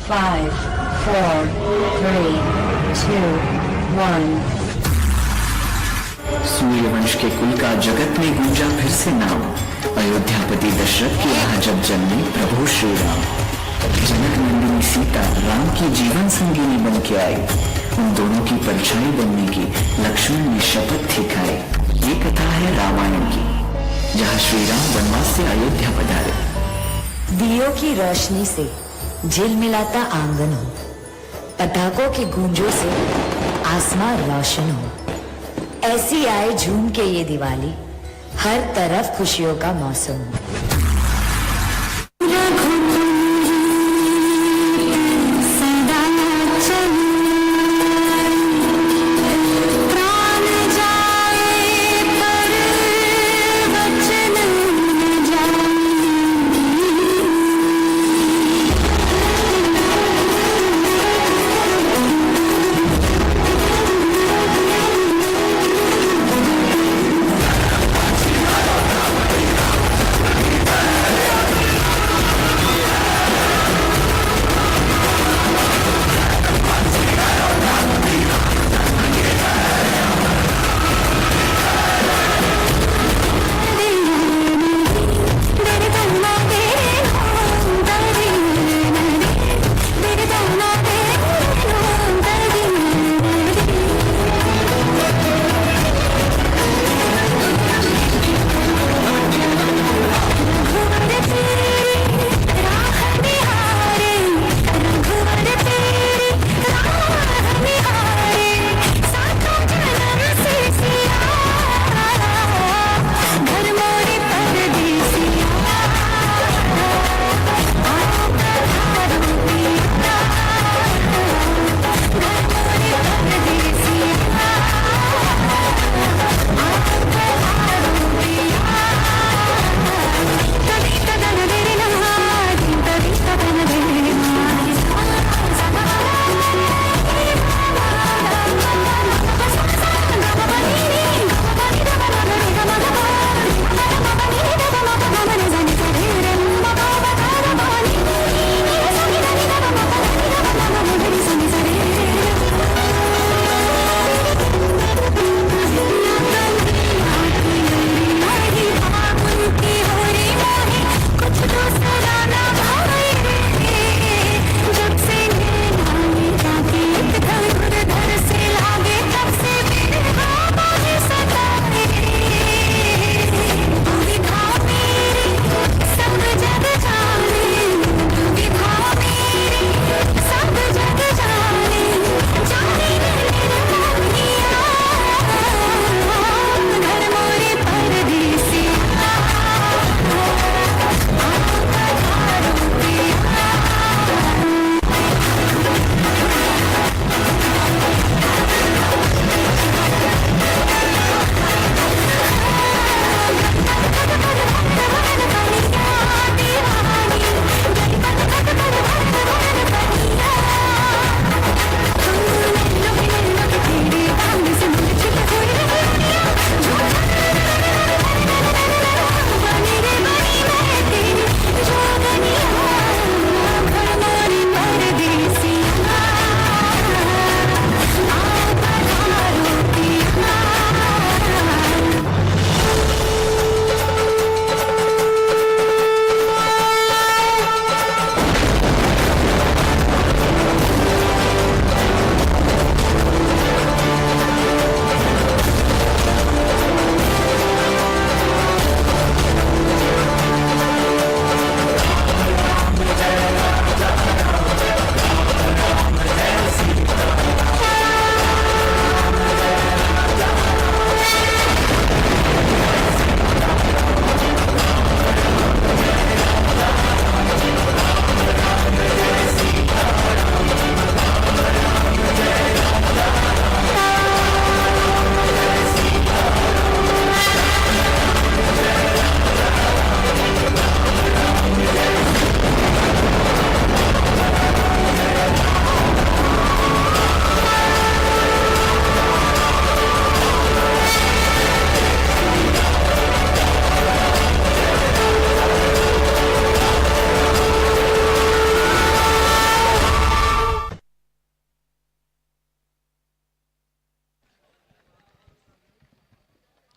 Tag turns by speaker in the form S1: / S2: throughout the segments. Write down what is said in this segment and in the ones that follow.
S1: 5, 4, 3, 2, 1।
S2: सूर्यवंश के कुल का जगत में गूंजा फिर से नाम। अयोध्यापति दशरथ की राह जब जन्मे प्रभु श्री राम। जनक नंदिनी सीता राम की जीवन संगिनी बन के आई। उन दोनों की परछाई बनने की लक्ष्मण ने शपथ थी खाई। ये कथा है रामायण की, जहाँ श्री राम वनवास से अयोध्या पधारे।
S3: दियों की रोशनी से झिलमिलाता आंगन हो, पटाखों की गूंजों से आसमां रोशन हो। ऐसी आए झूम के ये दिवाली, हर तरफ खुशियों का मौसम हो।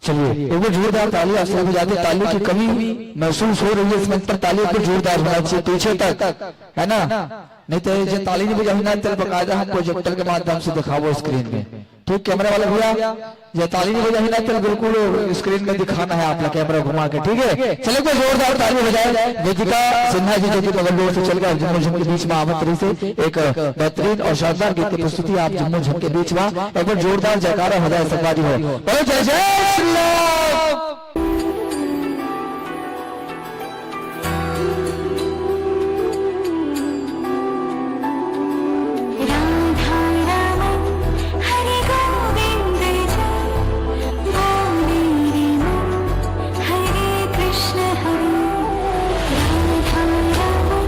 S4: चलिए एक बार जोरदार ताली आप सभी बजाते। ताली की कमी महसूस हो रही है इस मंच पर, ताली एक बार जोरदार होना चाहिए पीछे तक, है ना? नहीं तो ये ताली नहीं बजाई ना चल बकायदा हम प्रोजेक्टर के माध्यम से दिखाओ स्क्रीन में। ठीक, कैमरा वाला भैया ये ताली नहीं बजाई ना चल बिल्कुल स्क्रीन में दिखाना है आपने कैमरा घुमा के, ठीक है? चलिए कोई जोरदार ताली बजाए वेदिका सिन्हा जी जो कि बगल रोड से चलकर जम्मू झुम के बीच में आमंत्री से एक बेहतरीन और शानदार गीत की प्रस्तुति आप जम्मू झुम के बीच में एक बार जोरदार जयकारा हो जाए सरकारी हो। बोलो जय जय श्री राम।
S5: राधा रमन हरे गोविंद जय बोले रे मन हरे कृष्ण हरे। राधा रमन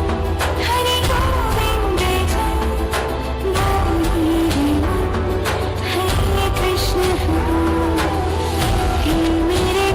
S5: हरे गोविंद जय बोले रे मन हरे कृष्ण हरे। हे मेरे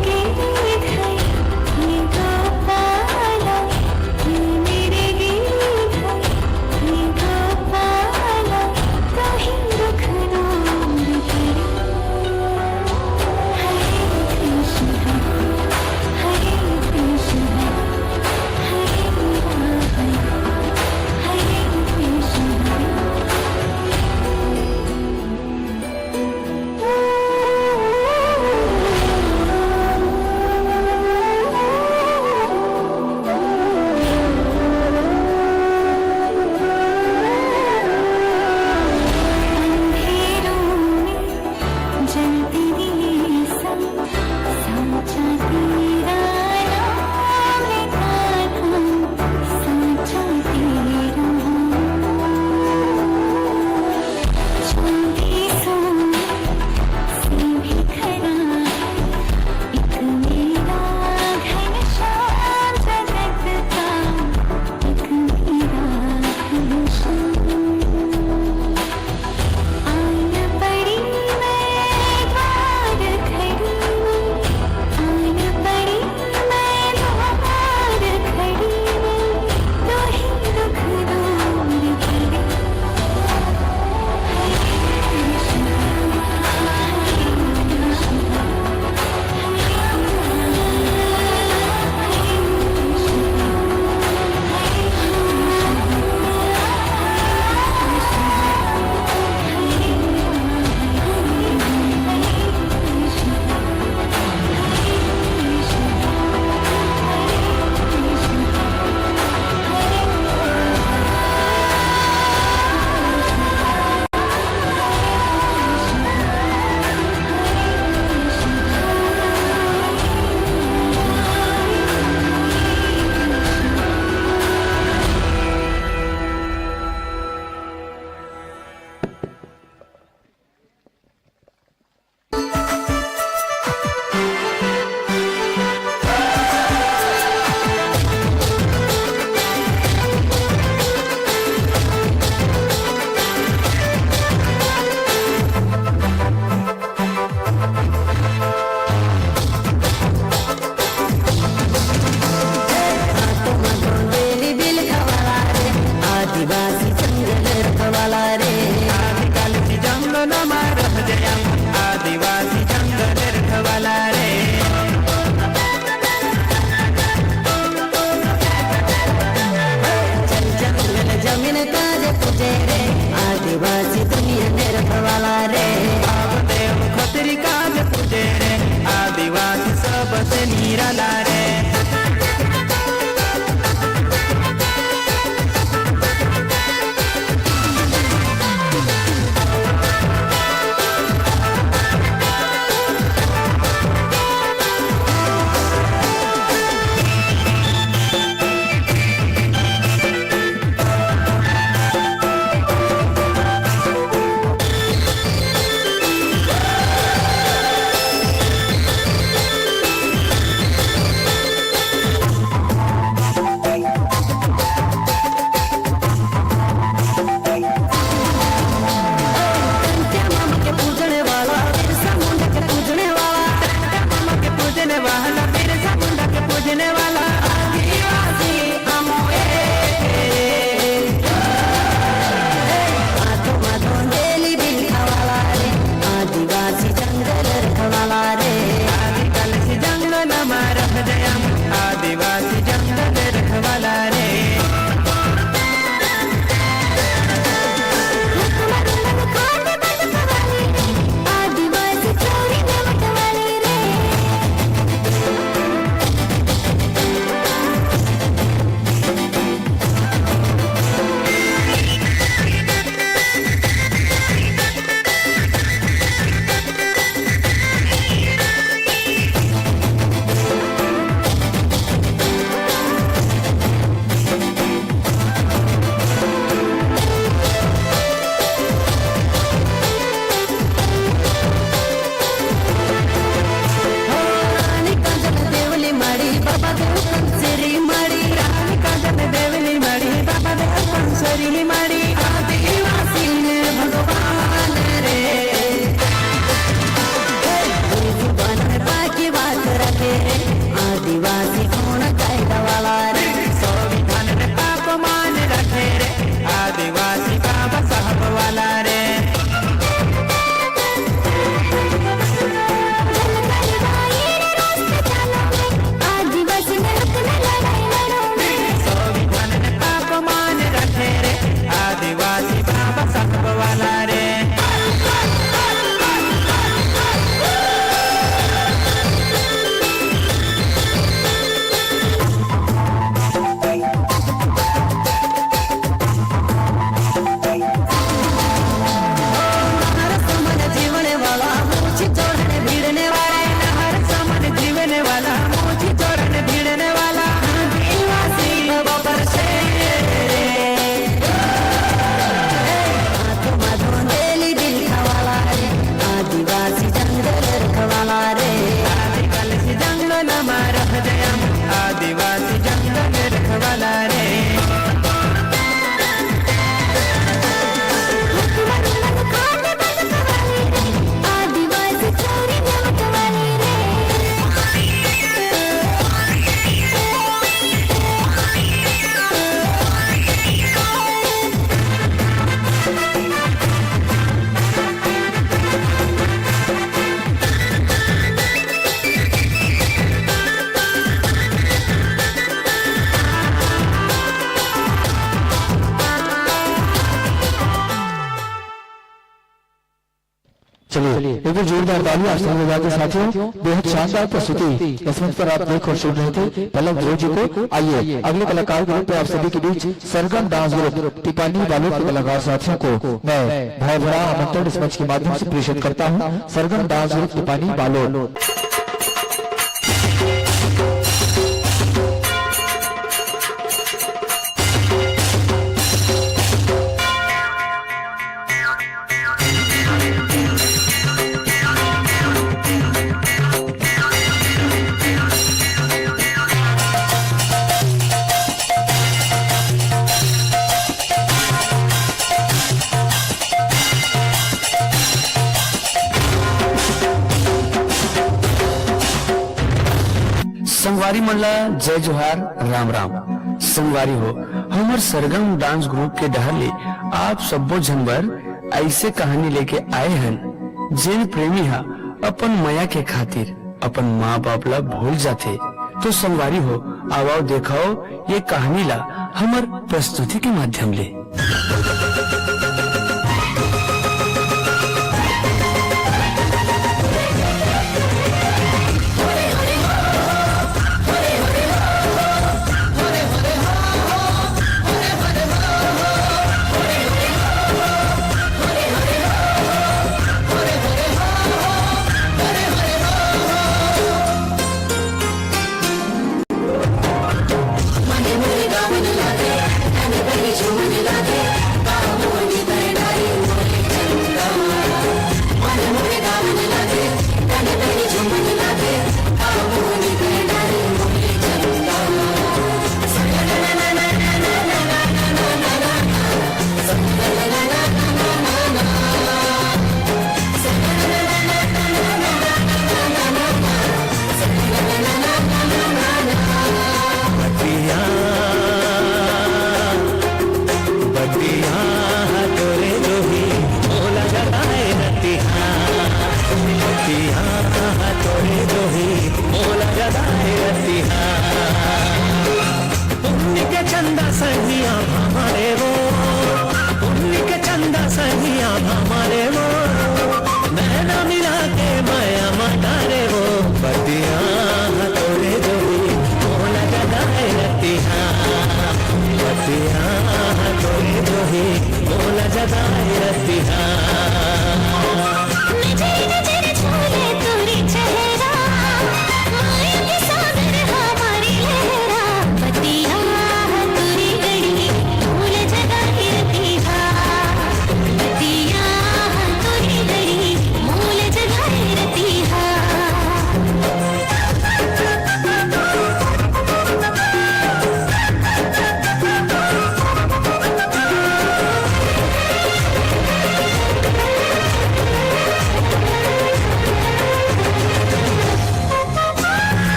S6: मारी आदिवासी ने भगवान रे जुबान में बाकी बात रखे आदिवासी कौन कायदा वाला रे संविधान में पाप मान रखे रे आदिवासी बाबा साहब वाला रे
S5: आदिवासी ने अपना लड़ाई लड़ो
S6: संविधान में पाप मान रखे रे आदिवासी बाबा साहब वाला रे हर समन जीवने वाला मूछी चोरने भिड़ने वाला हर समन जीवने वाला मूछी चोरने भिड़ने वाला आदिवासी बाबा पर से आत्मा धोंडेली दिल खवाला रे आदिवासी जंगल रखवाला रे आदिवासी जंगल मार दया आदिवासी जंगल रखवाला रे
S5: आदिवासी चोरी नमक वाली रे
S4: चलिए एक बार जोरदार ताली आप सभी बजा के साथियों। बेहद शानदार प्रस्तुति इस मंच पर आप देख और सुन रहे थे पल्लव ध्रुव जी को। आइए अगले कलाकार ग्रुप पे आप सभी के बीच सरगम डांस ग्रुप टिपानी वालों के कलाकार साथियों को मैं बहुत बड़ा आमंत्रण इस मंच के माध्यम से प्रेषित करता हूँ। सरगम डांस ग्रुप टिपानी वालों।
S7: संगवारी मंडला जय जोहार राम राम। संगवारी हो हमर सरगम डांस ग्रुप के डहले आप सबो जनवर ऐसे कहानी लेके आए हैं जिन प्रेमी हा अपन माया के खातिर अपन माँ बाप ला भूल जाते। तो संगवारी हो आओ देखाओ ये कहानी ला हमर प्रस्तुति के माध्यम ले।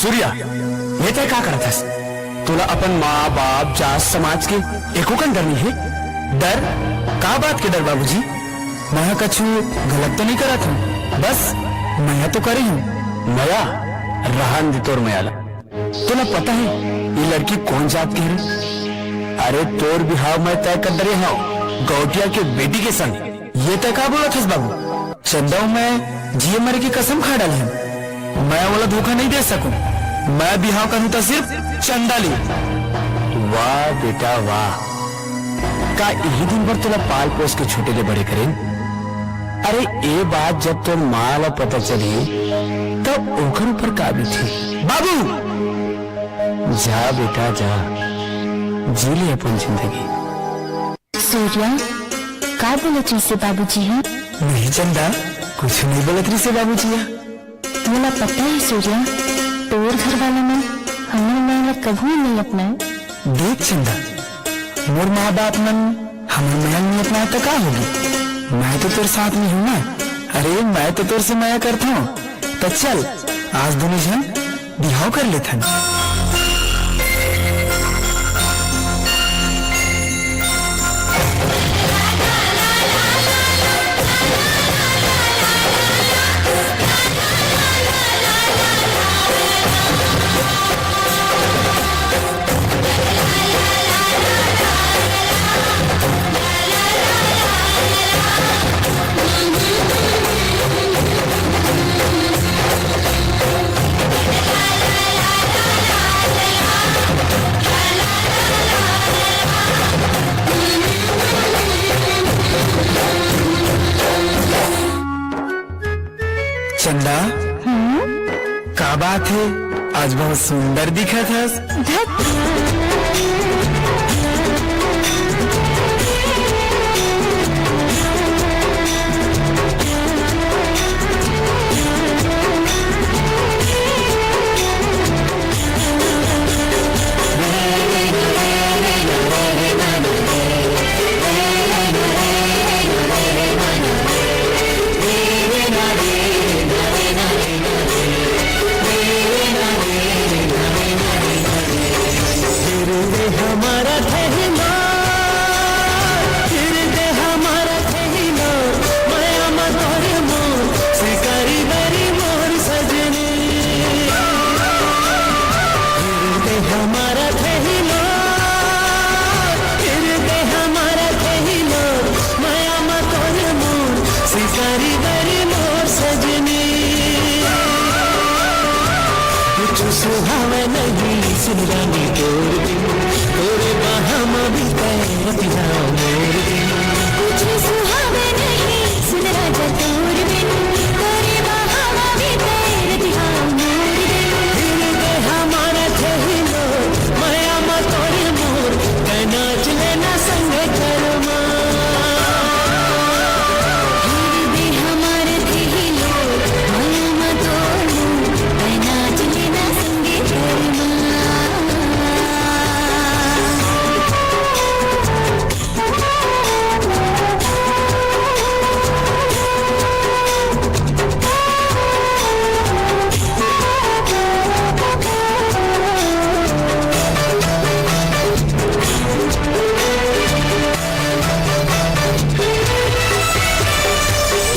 S7: सूर्या ये तय का करत हस? तुला अपन माँ बाप जात समाज के एको कन डर नहीं है? डर का बात के डर बाबूजी? मैं कछु गलत तो नहीं करत हूँ, बस मैं तो करी हूँ। मया रहन दे तोर मयाला। तुला पता है ये लड़की कौन जात की है? अरे तोर बिहाव मैं तय कर दे रहा हूँ गौटिया के बेटी के संग। ये तय का बोला थस बाबू? चंदा मैं जिये मरे की कसम खा डाली हूँ, मैं वाला धोखा नहीं दे सकूं। मैं बिहाव करूं तो सिर्फ चंदा ली। वाह बेटा वाह, का यही दिन भर तुला पाल पोस के छोटे ले बड़े करें? अरे ये बात जब तो माला पता चली तब ओकर ऊपर का भी थी। बाबू जा बेटा जा, जी ले अपन जिंदगी।
S5: सूर्या का बोलत से बाबूजी है?
S7: नहीं चंदा, कुछ नहीं बोलत रही से बाबूजी है।
S5: मला पता है सूर्या, तोर घर वाला मन हमने माला कभी नहीं अपनाए।
S7: देख चंदा, मोर माँ बाप मन हमें महल में अपना तो का होगी? मैं तो तेरे साथ में हूँ ना। अरे मैं तो तेरे से माया करता हूँ, तो चल आज दोनों जन बिहाव कर लेते हैं। चंदा का बात है, आज बहुत सुंदर दिखा था।
S6: सुहावे नहीं सुनरानी तोर दिन, तोरे बाहम भी तैर पिलाओ मोर दिन।
S5: कुछ सुहावे नहीं सुन राजा तोर बिन, तोरे बाहम भी तैर पिलाओ मोर दिन।
S6: दिल दे हमारा थहिलो माया मा तोरे मोर, कै नाच लेना संग करमा।
S5: दिल दे हमारे थहिलो माया मा तोर मोर, कै नाच लेना संगे करमा।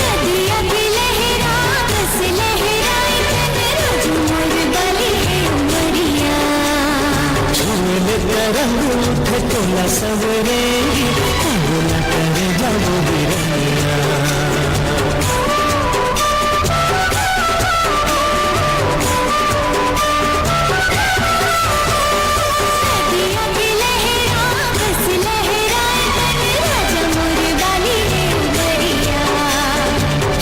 S5: नदिया की लहरा बस लहराए तन, रोज मोर बाली है उमरिया।
S6: झूल करम उठ तोला सवरे, बोला करे जाओ बिरनिया।
S5: नदिया की लहरा बस लहराए तन, रोज मोर बाली है उमरिया।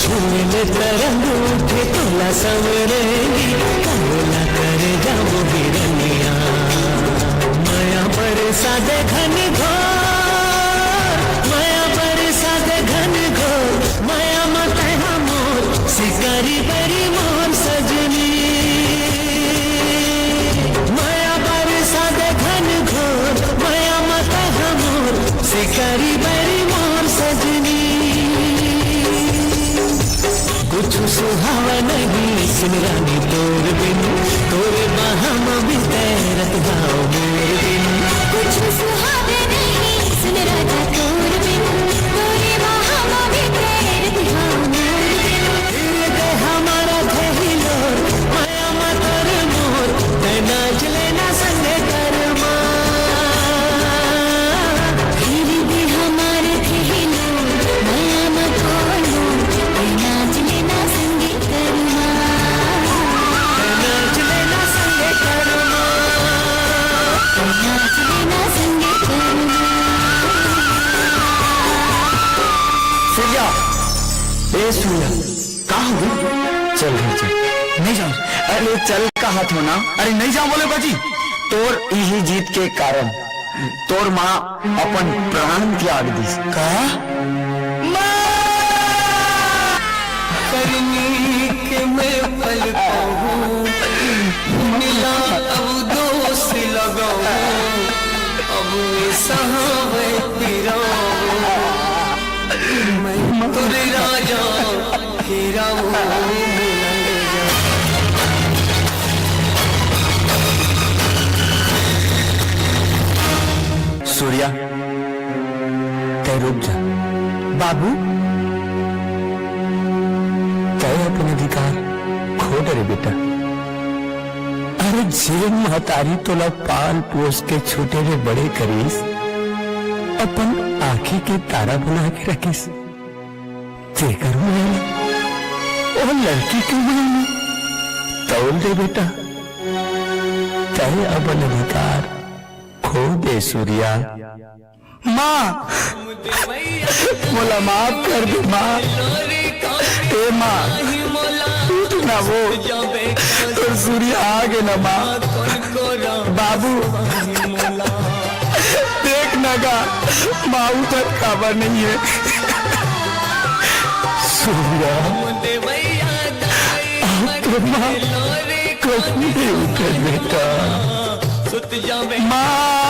S6: झूल करम उठ तोला सवरे, बोला करे जाओ बिरनिया। माया बरसा दे घन घोर, माया बरसा दे घन घोर, माया मत मोर शिकारी बरी मोर सजनी। माया बरसा दे घन घोर, माया मत मोर शिकारी बरी मोर सजनी। कुछ कुछ सुहावा नहीं सुन रानी तोर बिन तोरे बाहम बीते रत गाँव मोर बिन
S5: कुछ सुहावे नहीं सुन राजा तोर बिन तोरे बाहों में तेरे ध्यान मोर बिन
S6: दे हमारा धहिलोर माया मतर मोर ते नाच लेना संगे करमा
S5: फिर भी हमारे खेलो माया मत खोलो ते नाच लेना संगे करमा
S6: नाच लेना संगे करमा
S5: नाच लेना संगे करमा
S7: सूर्या, ए सूर्या, कहाँ हो? चल घर चल। नहीं जाऊं। अरे चल कहा थो ना। अरे नहीं जाऊं बोले बाजी। तोर यही जीत के कारण तोर माँ अपन प्राण त्याग दी। का?
S6: करनी के मैं पल पाऊं मिला अब दोस्त लगाऊं अब सहावे पिराऊं मैं तुरे राजा हिराऊं मिलने जा
S7: सूर्या, तय रुक जा। बाबू, तय अपने अधिकार खो डरे बेटा। अरे जे महतारी तोला पाल पोस के छोटे रे बड़े करीस अपन आंखी के तारा बना के रखीस तेकर में और लड़की के में तौल दे बेटा। तय अपन अधिकार खो दे सूर्या। माँ मोला माफ कर दे माँ। ए माँ टूट ना वो तो सूर्य आगे ना माँ। बाबू देख नगा माँ उधर काबर नहीं है। सूर्या तो माँ कभी नहीं उठे बेटा। माँ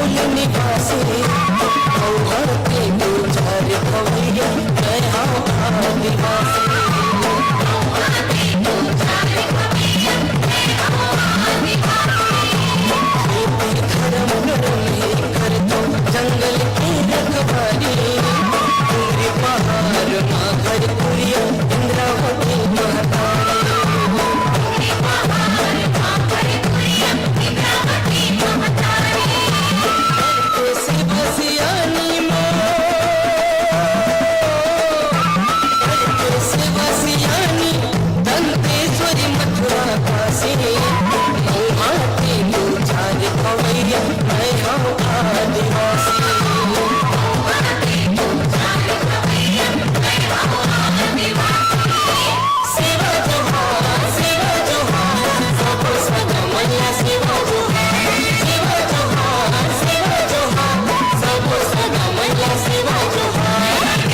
S6: मूल निवासी गौहर के गुलजार खवैया मैं हूँ आदिवासी जंगल की रखवारी पूरी पहाड़ माघर पुरिया इंद्रावती महतारी शिवसियानी शिवसियानी दंतेश्वरी मथुरा काशी माटी गुलजार खवैया मैं हूँ आदिवासी शिवा जोहार शिवा जोहार सबो सदा मैया शिवा जोहार शिवा जोहार शिवा जोहार सबो सदा मैया शिवा जोहार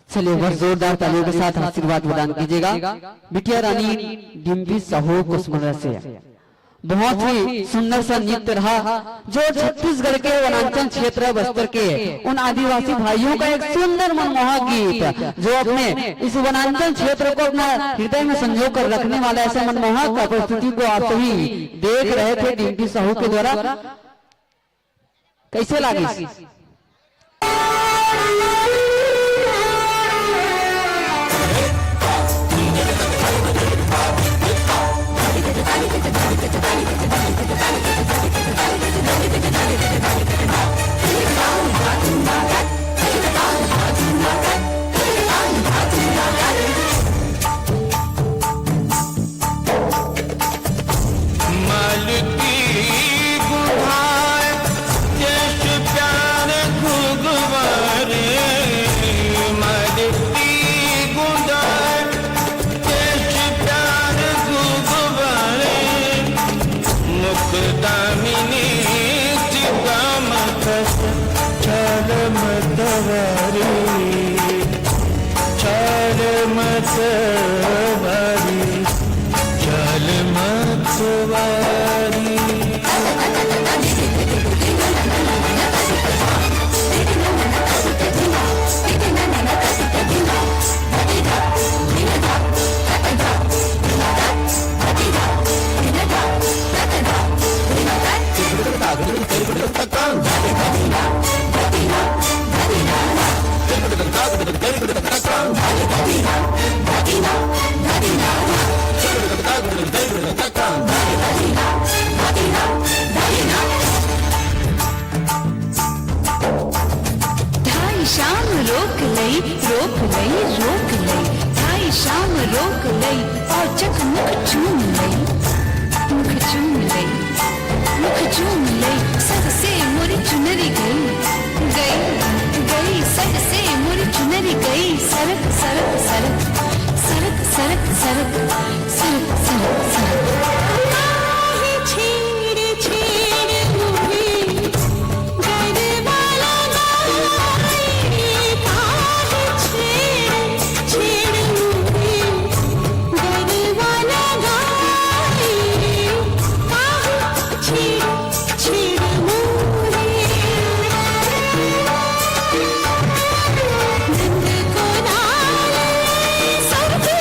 S8: चलिए बस जोरदार तालियों के साथ आशीर्वाद प्रदान कीजिएगा बिटिया रानी डिम्पी साहू कुसमरा से। बहुत ही सुंदर सा नृत्य रहा जो छत्तीसगढ़ के वनांचल क्षेत्र बस्तर के उन आदिवासी भाइयों का एक सुंदर मनमोहक गीत जो अपने इस वनांचल क्षेत्र को अपना हृदय में संजो कर रखने वाला ऐसे मनमोहक परिस्थिति को आप सभी देख रहे थे डिम्पी साहू के द्वारा। कैसे लगी?
S5: नंद को नाले सर पे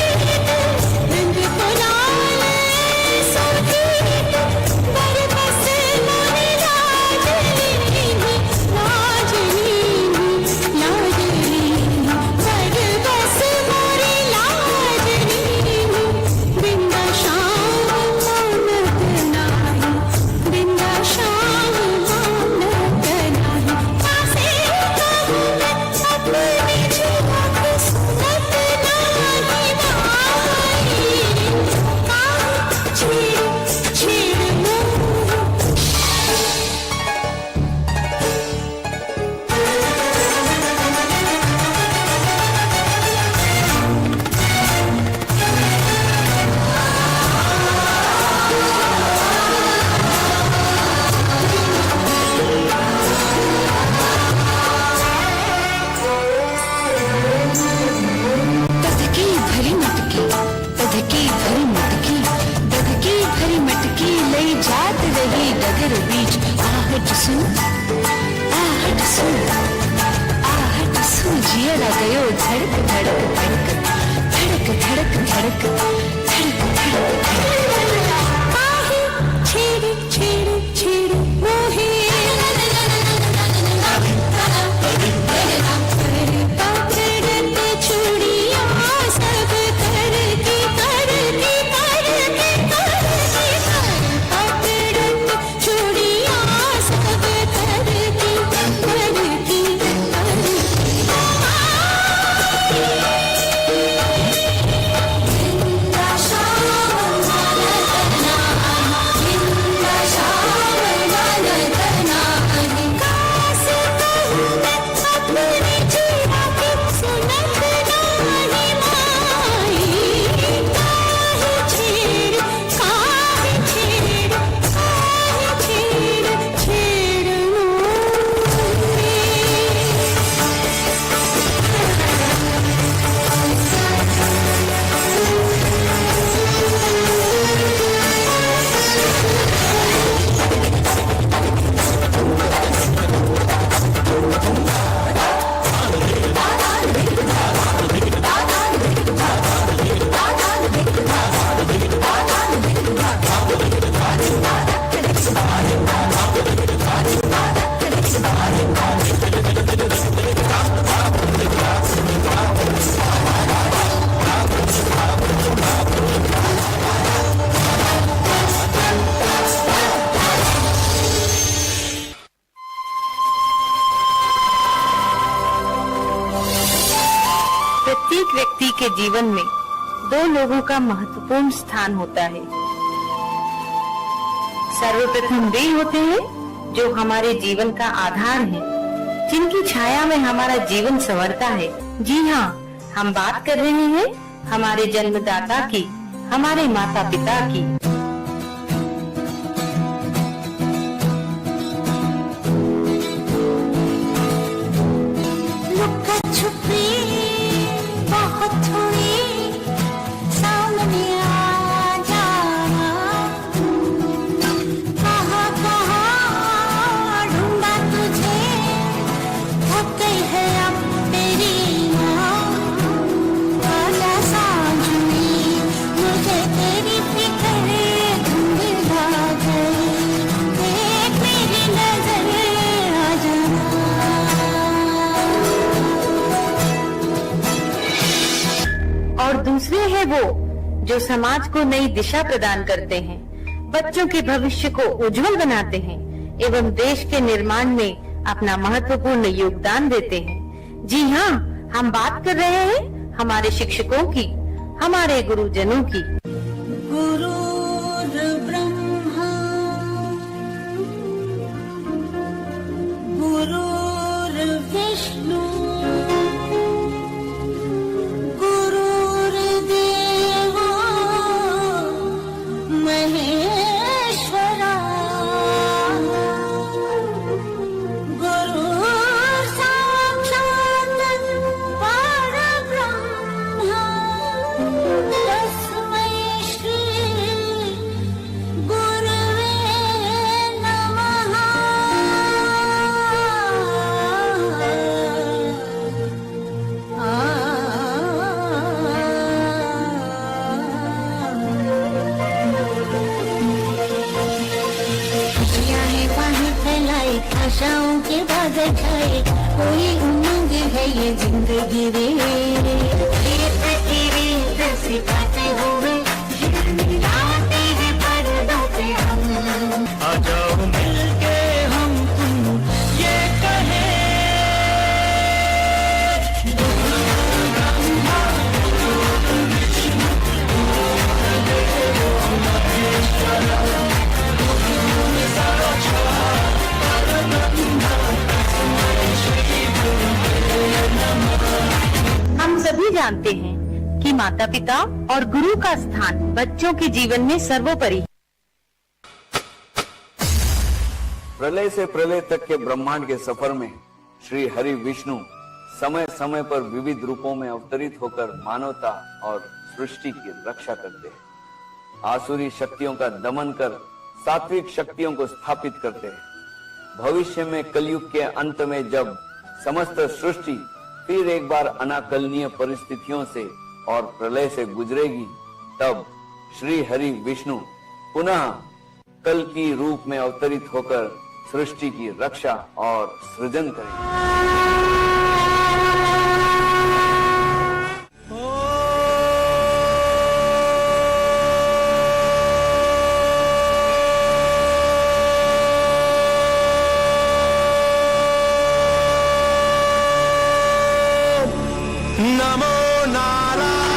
S3: गयो धड़क धड़क धड़क धड़क धड़क धड़क धड़क
S5: काहे छेड़ छेड़ छेड़ मोहे पकड़ते चूड़ियां सब करती करती करती करती पकड़ते चूड़ियां सब करती करती
S9: प्रत्येक व्यक्ति के जीवन में दो लोगों का महत्वपूर्ण स्थान होता है। सर्वप्रथम वे होते हैं जो हमारे जीवन का आधार हैं, जिनकी छाया में हमारा जीवन संवरता है। जी हाँ, हम बात कर रहे हैं हमारे जन्मदाता की, हमारे माता पिता की।
S5: लुका छुपी बहुत हुई सामने आ जाना कहाँ कहाँ ढूंढा तुझे हो गई है अब तेरी माँ आजा सांझनी मुझे तेरी फिक्र धुंधला गई देख मेरी नजर आ जाना।
S9: और दूसरे हैं वो जो समाज को नई दिशा प्रदान करते हैं, बच्चों के भविष्य को उज्जवल बनाते हैं एवं देश के निर्माण में अपना महत्वपूर्ण योगदान देते हैं। जी हाँ, हम बात कर रहे हैं हमारे शिक्षकों की, हमारे गुरुजनों की।
S5: गुरुर् ब्रह्मा गुरुर्विष्णु गुरुर्देवो महेश्वरा गुरु साक्षात् परब्रह्मा तस्मै श्री गुरवे नमः। आशाओं के बादल छाए, कोई उमंग है ये जिंदगी रे, ये पृथ्वी से पाते हुए मिलाते हैं पर्दों पे हम।
S6: आ जाओ मिलके हम तुम ये कहें।
S9: हम सभी जानते हैं कि माता पिता और गुरु का स्थान बच्चों के जीवन में सर्वोपरि है।
S10: प्रलय से प्रलय तक के ब्रह्मांड के सफर में श्री हरि विष्णु समय समय पर विविध रूपों में अवतरित होकर मानवता और सृष्टि की रक्षा करते हैं। आसुरी शक्तियों का दमन कर सात्विक शक्तियों को स्थापित करते हैं। भविष्य में कलयुग के अंत में जब समस्त सृष्टि फिर एक बार अनाकलनीय परिस्थितियों से और प्रलय से गुजरेगी, तब श्री हरि विष्णु पुनः कल की रूप में अवतरित होकर सृष्टि की रक्षा और सृजन करेंगे।
S6: नमो नारायणाय।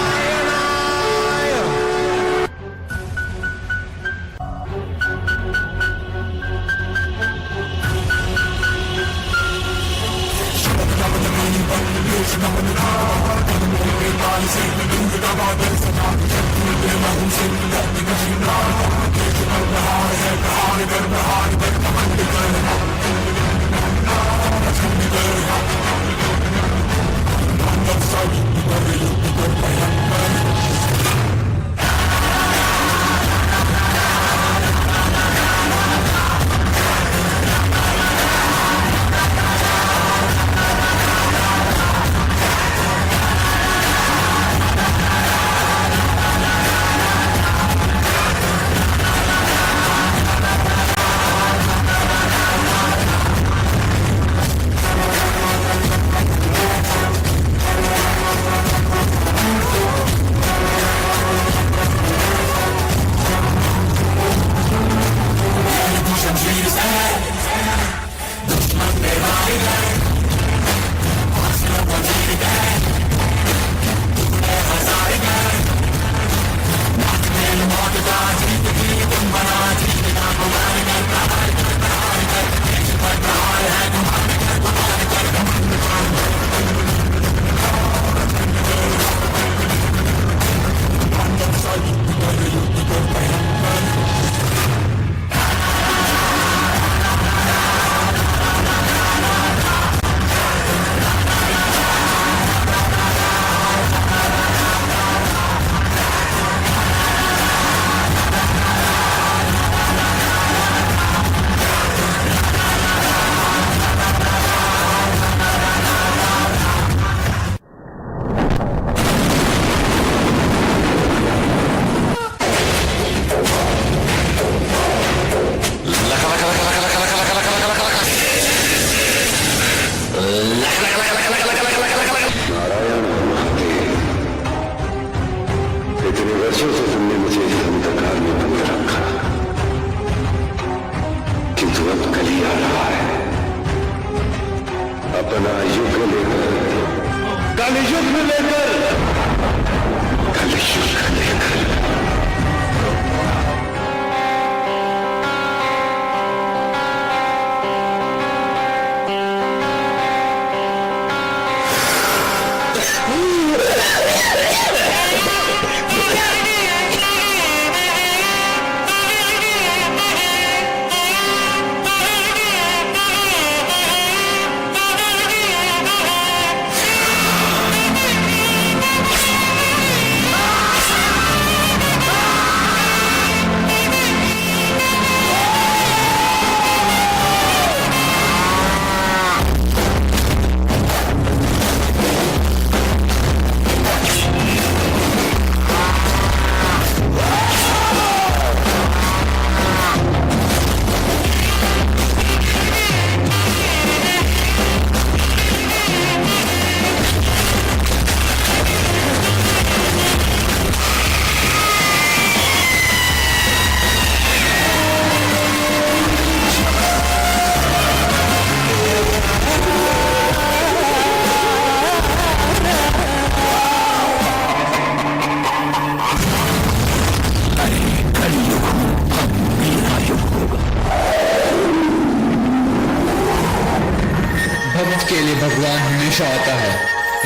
S11: भगवान हमेशा आता है।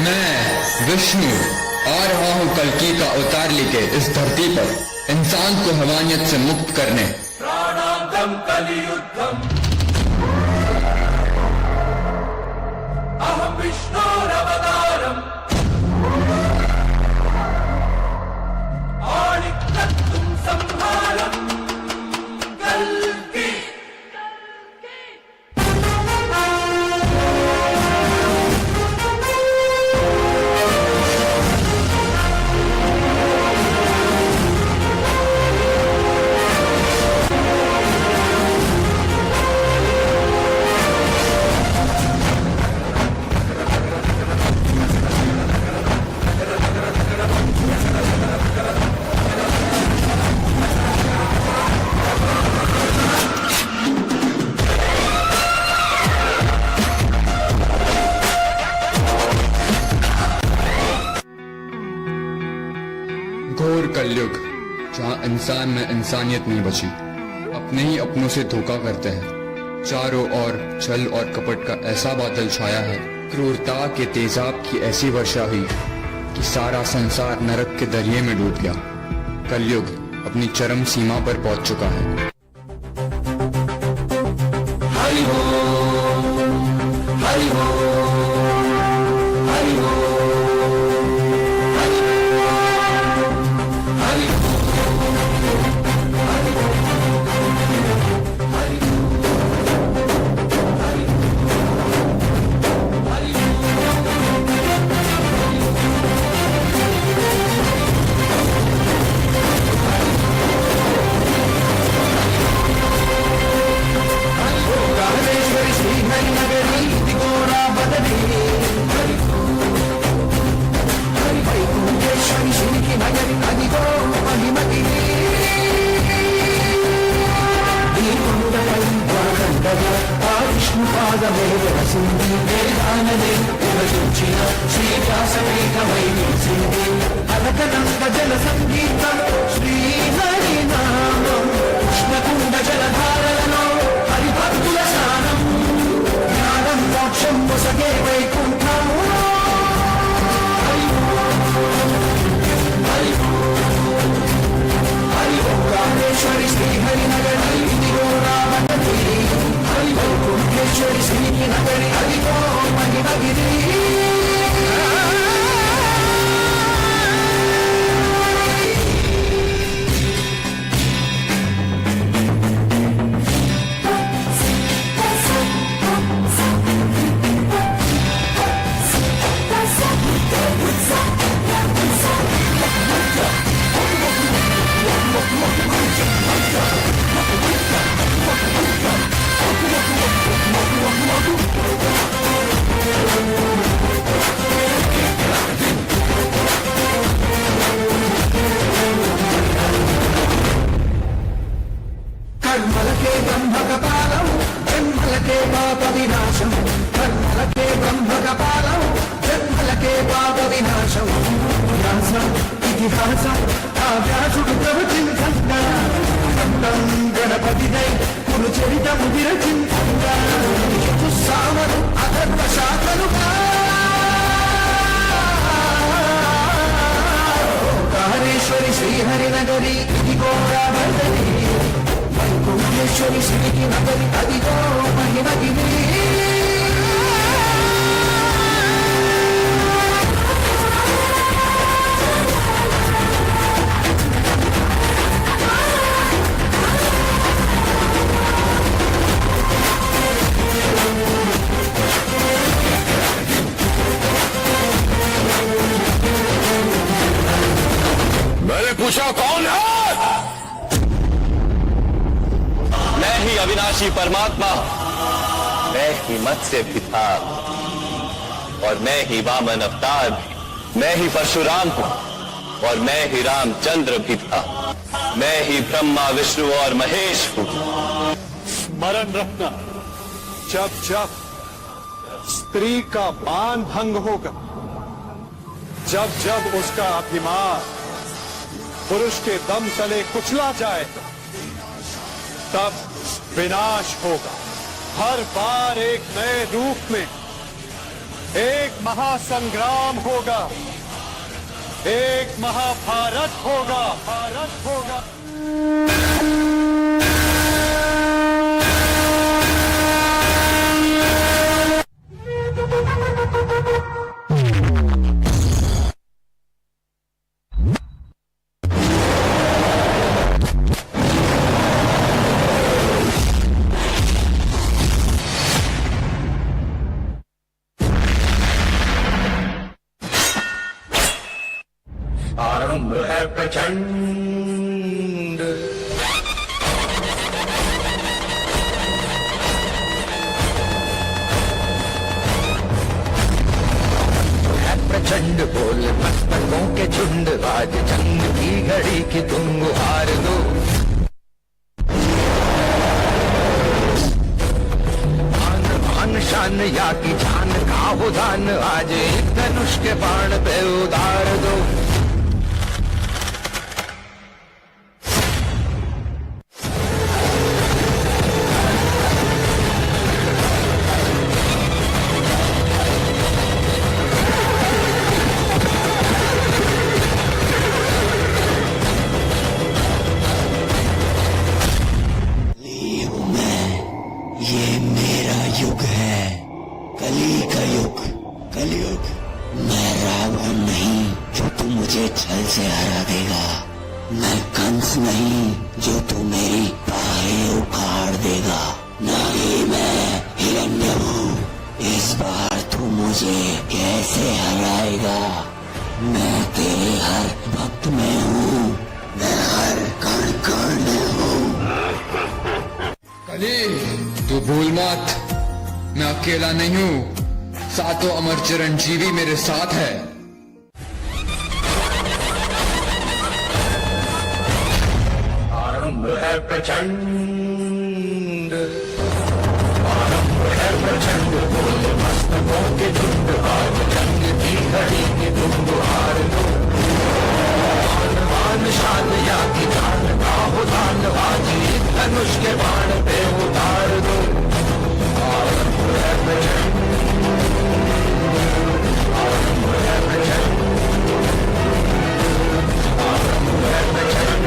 S11: मैं विष्णु आ रहा हूँ कल्कि का अवतार लेके इस धरती पर इंसान को हैवानियत से मुक्त करने।
S6: प्राणांतम कलियुद्धम अहम विष्णोरवतारम आणिक्यत्वं संहारम कल्कि।
S11: कलयुग जहाँ इंसान में इंसानियत नहीं बची, अपने ही अपनों से धोखा करते हैं। चारों ओर छल और कपट का ऐसा बादल छाया है, क्रूरता के तेजाब की ऐसी वर्षा हुई कि सारा संसार नरक के दरिये में डूब गया। कलयुग अपनी चरम सीमा पर पहुंच चुका है।
S2: हरि बोल, हरि बोल, हरि बोल, हरि बोल, हरि
S12: पूछा कौन है? मैं ही अविनाशी परमात्मा, मैं ही मत्स्य भी था और मैं ही वामन अवतार भी, मैं ही परशुराम हूं और मैं ही रामचंद्र भी था, मैं ही ब्रह्मा विष्णु और महेश हूं।
S13: स्मरण रखना, जब जब स्त्री का मान भंग होगा, जब जब उसका अभिमान पुरुष के दम तले कुचला जाएगा, तब विनाश होगा। हर बार एक नए रूप में एक महासंग्राम होगा, एक महाभारत होगा, भारत होगा।
S12: आरंभ है प्रचंड,
S2: प्रचंड बोल मस्तकों के झुंड, आज जंग की घड़ी की तुम गुहार दो। मान शान या की जान का हो दान, आज एक धनुष के बाण पे उतार दो। कली का युग, कलयुग। मैं रावण नहीं जो तू मुझे छल से हरा देगा, मैं कंस नहीं जो तू मेरी बाहें उखाड़ देगा, ना ही मैं हिरण्य हूँ। इस बार तू मुझे कैसे हराएगा? मैं तेरे हर भक्त में हूँ, मैं हर कण कण में हूँ।
S11: कली, तू भूल मत, मैं अकेला नहीं हूँ, सातों अमर चिरंजीवी मेरे साथ है।
S12: आरंभ है प्रचंड, आरंभ है प्रचंड, बोल मस्तकों के झुंड, आज जंग की घड़ी की तुम गुहार दो। आन शान या की जान का हो दान, बाजी धनुष के बाण पे उतार दो। आरंभ है प्रचंड, आरंभ है प्रचंड, आरंभ है प्रचंड।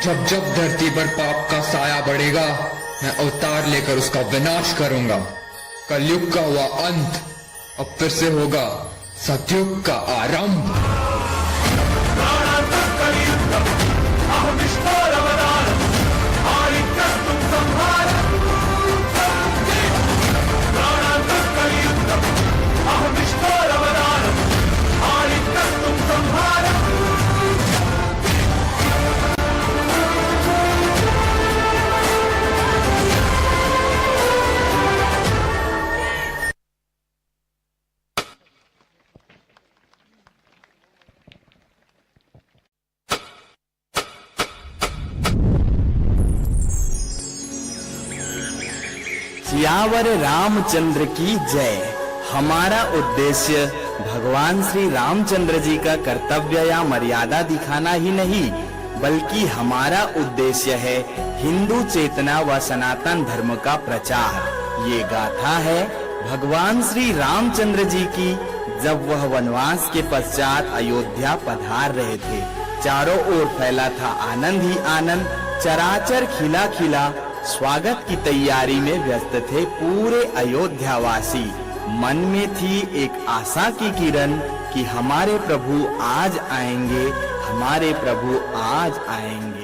S11: जब जब धरती पर पाप का साया बढ़ेगा, मैं अवतार लेकर उसका विनाश करूंगा। कलयुग का हुआ अंत, अब फिर से होगा सतयुग का आरंभ।
S7: सियावर रामचंद्र की जय। हमारा उद्देश्य भगवान श्री रामचंद्र जी का कर्तव्य या मर्यादा दिखाना ही नहीं, बल्कि हमारा उद्देश्य है हिंदू चेतना व सनातन धर्म का प्रचार। ये गाथा है भगवान श्री रामचंद्र जी की, जब वह वनवास के पश्चात अयोध्या पधार रहे थे। चारों ओर फैला था आनंद ही आनंद, चराचर खिला खिला, स्वागत की तैयारी में व्यस्त थे पूरे अयोध्यावासी। मन में थी एक आशा की किरण कि हमारे प्रभु आज आएंगे, हमारे प्रभु आज आएंगे।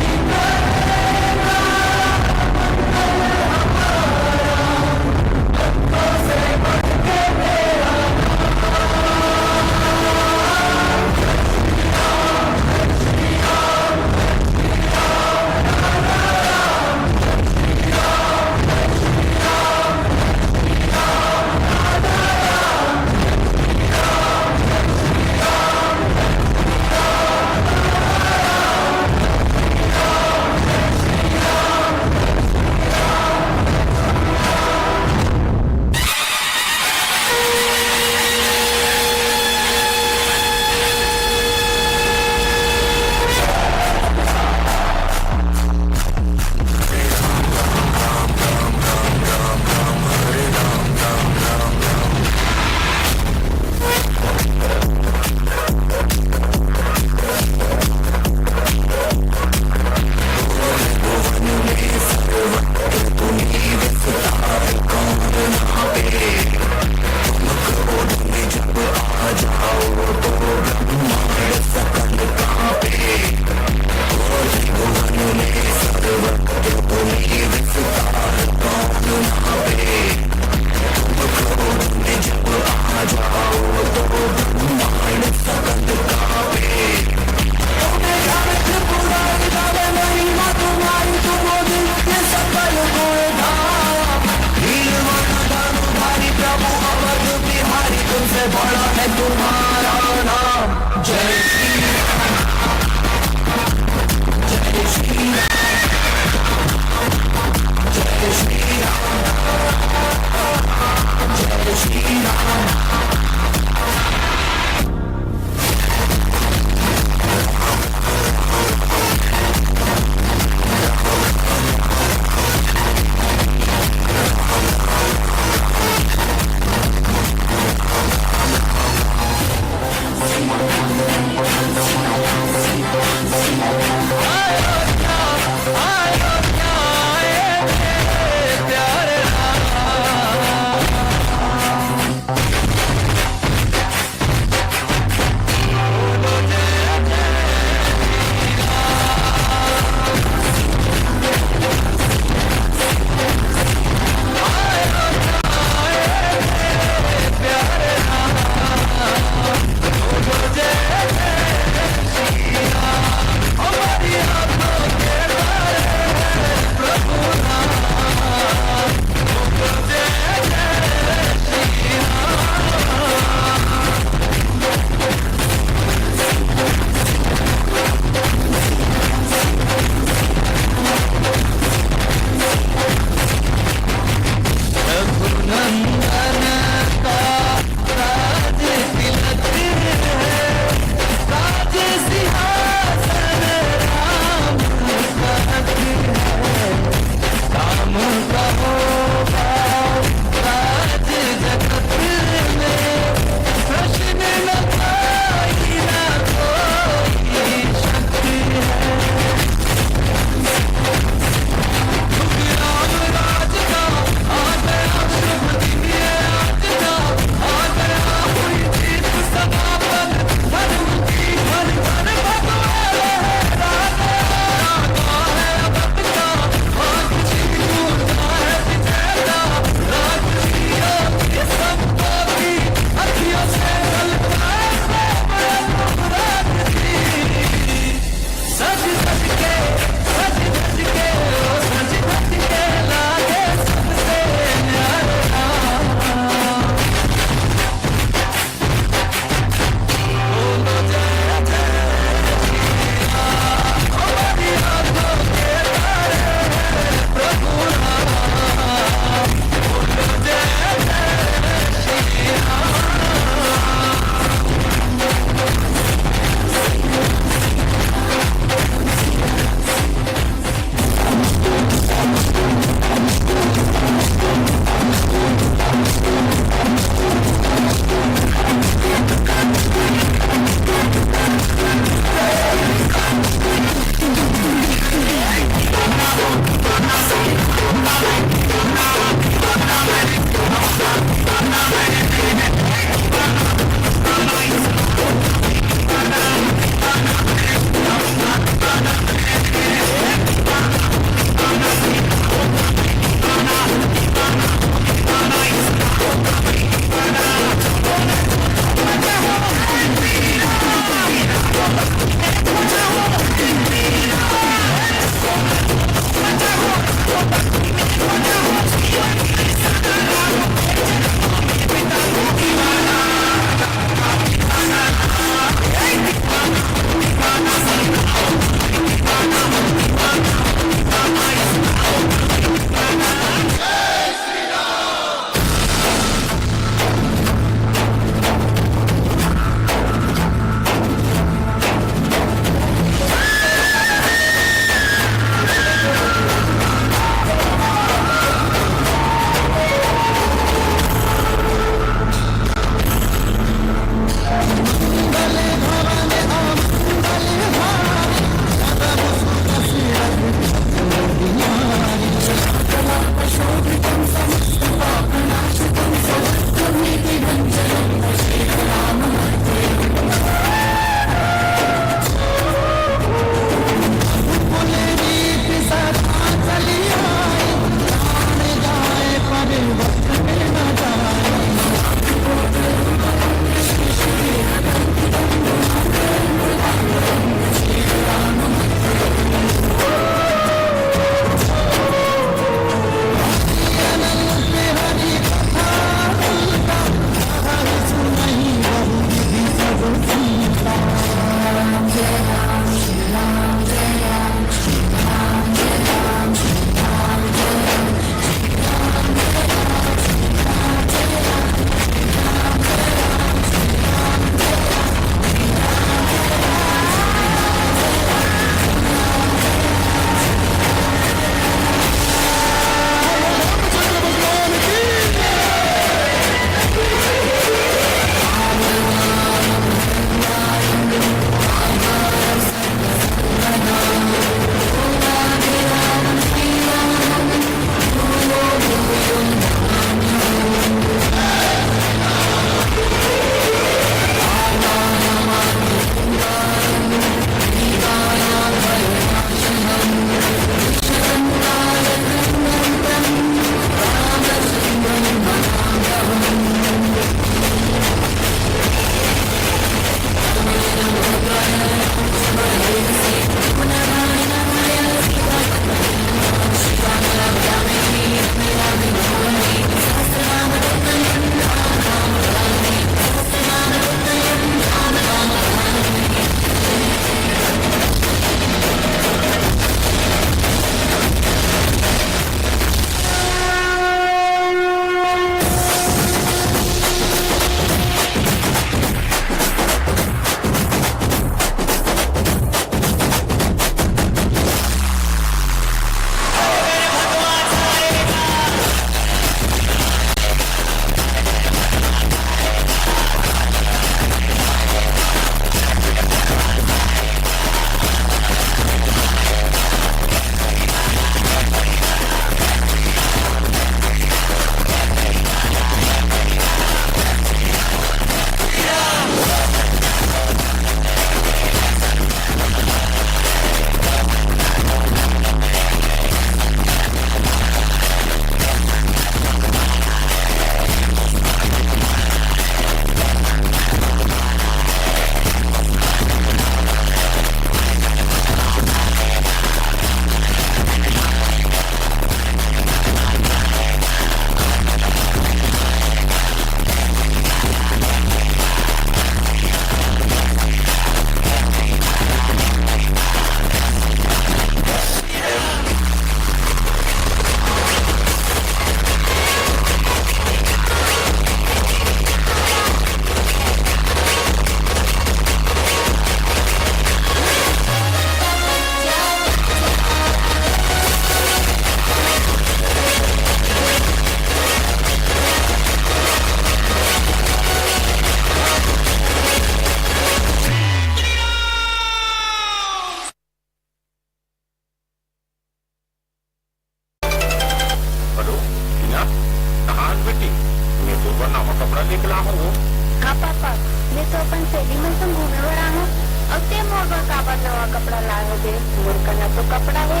S9: कपड़ा लाओगे मोर करना तो कपड़ा है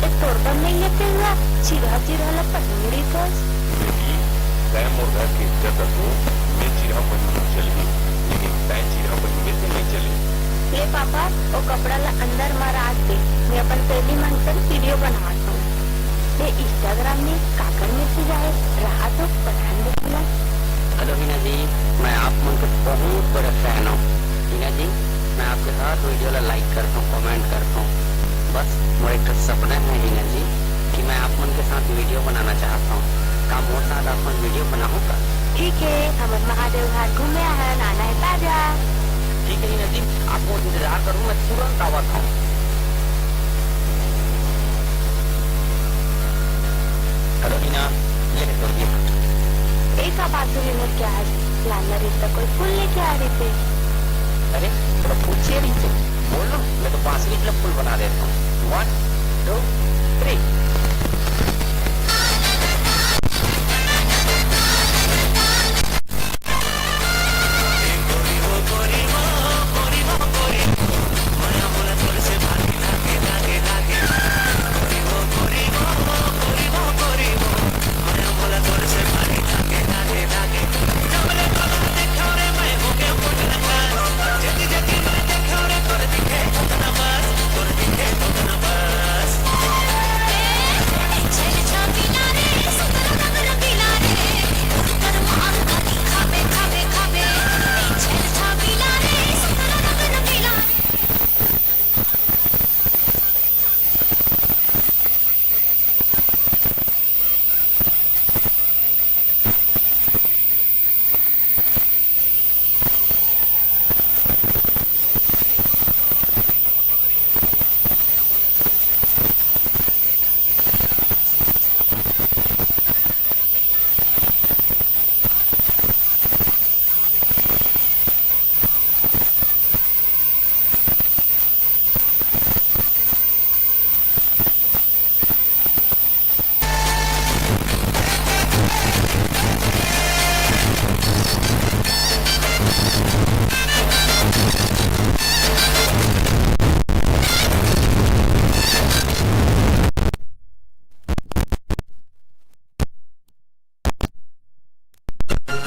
S9: एक तोड़कर नहीं लेते हुआ चिरा चिरा पटमुड़ी तो
S12: तय मोर घर की इज्जत रखो मैं चिरा पन्नी चली लेकिन तय चिरा पन्नी में से नहीं चले
S9: ले पापा वो कपड़ा ला अंदर मारा दे मैं अपन पहली मन कर वीडियो बनाता हूँ ये इंस्टाग्राम में काकर में से जाए रहा तो पठान देखना।
S6: हेलो हीना जी, मैं आप मन का बहुत बड़ा फैन हूँ। हीना जी, मैं आपके साथ वीडियो ला लाइक करता हूँ, कमेंट करता हूँ। बस मेरा एक सपना है हीना जी कि मैं आप मन के साथ वीडियो बनाना चाहता हूँ। का मोर साथ आप मन वीडियो बनाऊंगा?
S9: ठीक है, हम महादेव घाट घूमे है, नाना है ताजा।
S6: ठीक है हीना जी, आपको इंतजार करूँ, मैं तुरंत आवत हूँ। हेलो हीना, ये देखो ये
S9: एक बांसुरी में क्या है लाना रिश्ता कोई फूल लेके आ रही थे।
S6: अरे थोड़ा पूछिए नीचे बोलो, मैं तो बांसुरी के लिए फूल बना देता हूँ। 1 2 3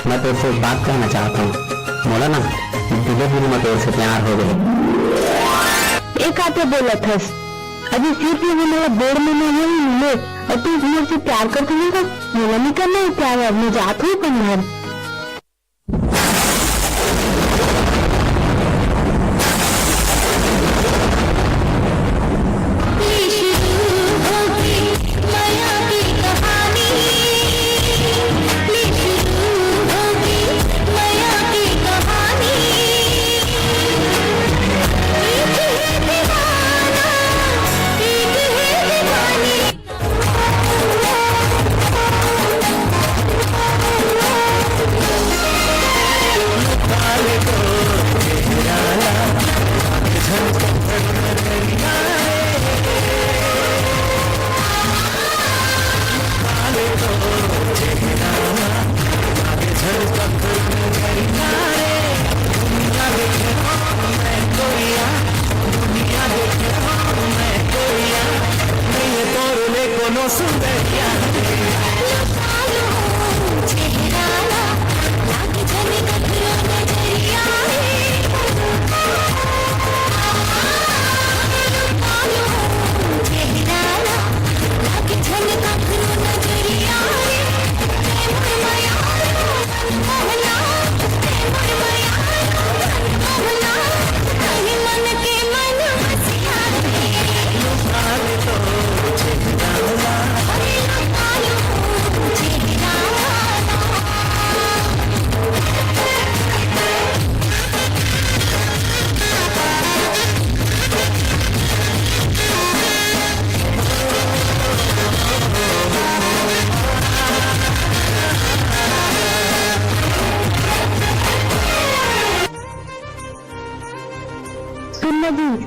S6: मैं तो उससे बात करना चाहता हूँ। बोला ना, धीरे धीरे मैं तो उससे प्यार हो गई।
S9: एक आते बोला था अभी सिर्फ ये मेरा 1.5 महीना हुआ ही मिले और तू मुझसे प्यार करते नहीं था। बोला नहीं करना है प्यार, अब मैं जाती हूँ कन्यार।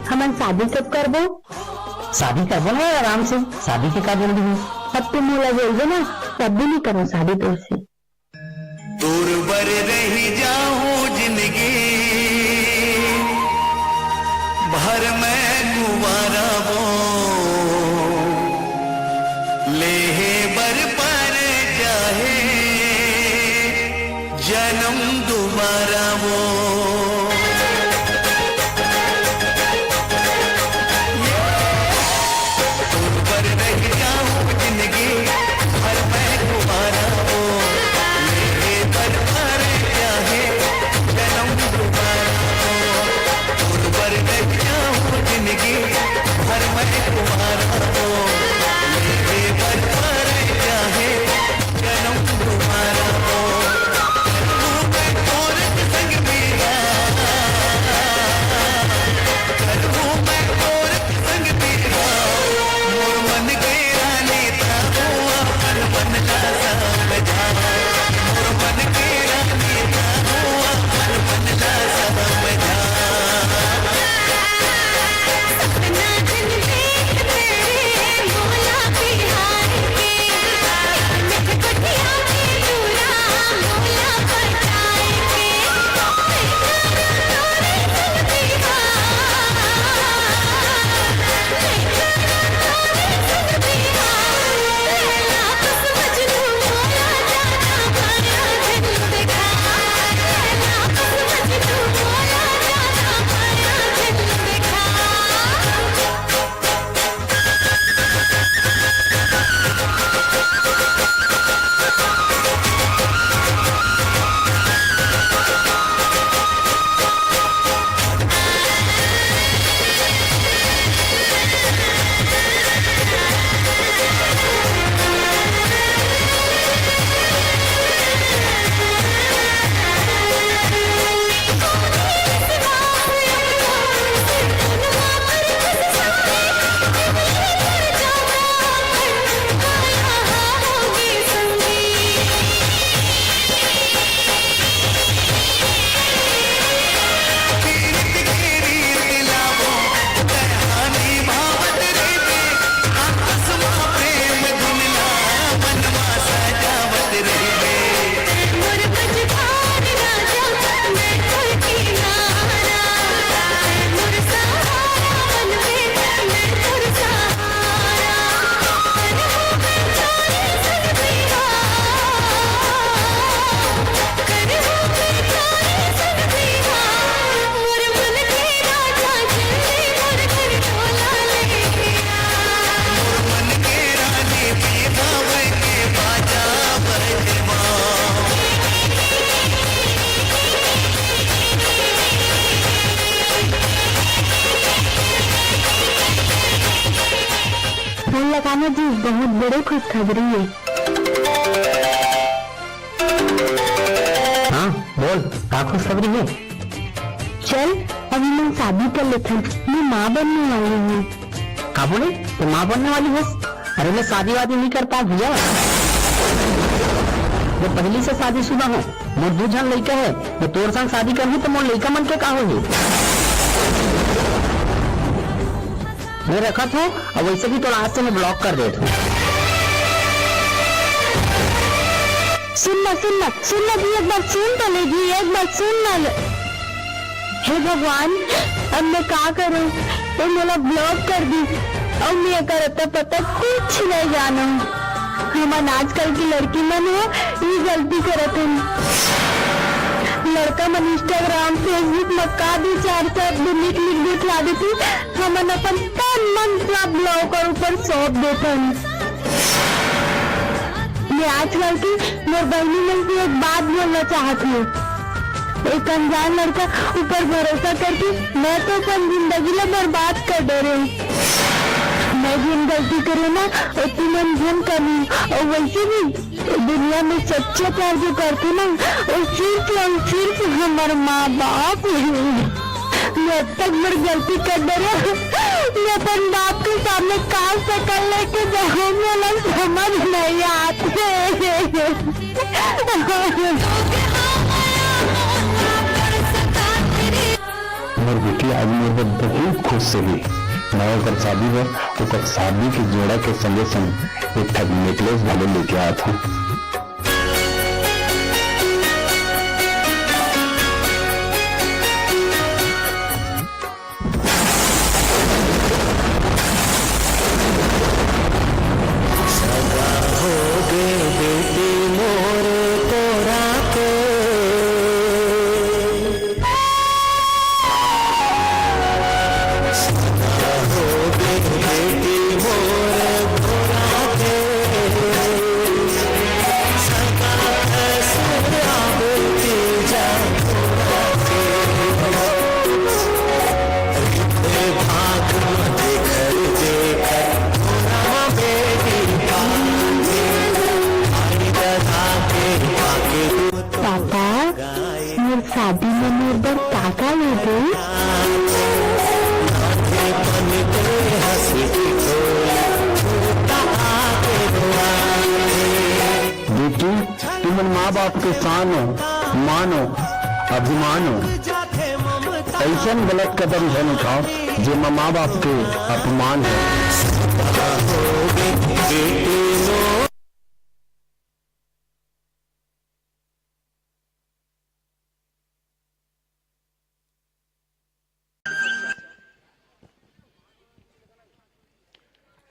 S9: हमन शादी कब करबो?
S6: शादी करबो ना आराम से, शादी के का जल्दी है?
S9: अब तुम मोला बोल ना, तब भी नहीं करो शादी तो से।
S14: दूर बर रही जाऊं जिंदगी भर मैं बर पर चाहे जन्म दोबारा वो तुम पर रह जाऊं जिंदगी हर मैं तुम्हारा वो मेरे बर पर चाहे जन्म दोबारा वो तुम पर रह जाऊं जिंदगी हर मैं तुम्हारा वो मेरे बर पर चाहे जन्म तुम्हारा हो संग मेरा करूं मैं औरत संग तेरा मोर मन के रानी था हुआ पर मन का समझा मोर मन के रानी था हुआ पर मन का समझा सपना दिन देख तेरे मोला बिहार के नख कटिया के दूरा मोला पटाए के
S5: फोन लगाना जी, बहुत बड़ी खुशखबरी है।
S7: हाँ बोल, क्या खुशखबरी है?
S5: चल अभी मैं शादी कर लेता हूँ, मैं माँ बनने वाली हूँ।
S7: क्या बोले, तो माँ बनने वाली हो? अरे मैं शादी वादी नहीं करता भैया, मैं पहली से शादीशुदा हूँ। मोर दू जन लड़का है, मैं तोर संग शादी करही तो मोर लड़का मन के का होगी? मैं रखा था और वैसे भी तो आज से मैं ब्लॉक कर देता हूँ।
S5: सुनना सुनना सुनना जी, एक बार सुन तो ले जी, एक बार सुन ना। हे भगवान, अब मैं क्या करूँ? तो मेरा ब्लॉक कर दी और मैं करता पता कुछ नहीं जाना। हम आजकल की लड़की मन हो ये गलती करत है। लड़का मन इंस्टाग्राम फेसबुक में का भी चार लिख दिखला देती, हमन अपन तन मन पूरा ब्लॉक और ऊपर सौंप देते। मैं आजकल की मेरे बहनी मन से एक बात बोलना चाहती हूँ। एक अनजान लड़का ऊपर भरोसा करके मैं तो अपन जिंदगी में बर्बाद कर दे रही हूँ। मैं जिन गलती करूँ ना उतनी मन भूल करूँ, और वैसे भी दुनिया में सच्चे प्यार जो करते ना वो सिर्फ हमारे माँ बाप है। मैं अब तक बड़ी गलती कर दे रहा, मैं अपन बाप के सामने काल से कर लेके जाऊँ, वाला समझ नहीं आते।
S15: और बेटी आज मेरे बहुत खुश से भी मैं अगर शादी पर शादी की जोड़ा के संगे संग एक नेकलेस वाले लेके आया था।
S14: सदा
S5: शादी में निर्भर काका ले गई।
S15: बेटी तुम माँ बाप के शान हो, मानो, अभिमान हो। ऐसा गलत कदम न उठाओ जो माँ बाप के अपमान है।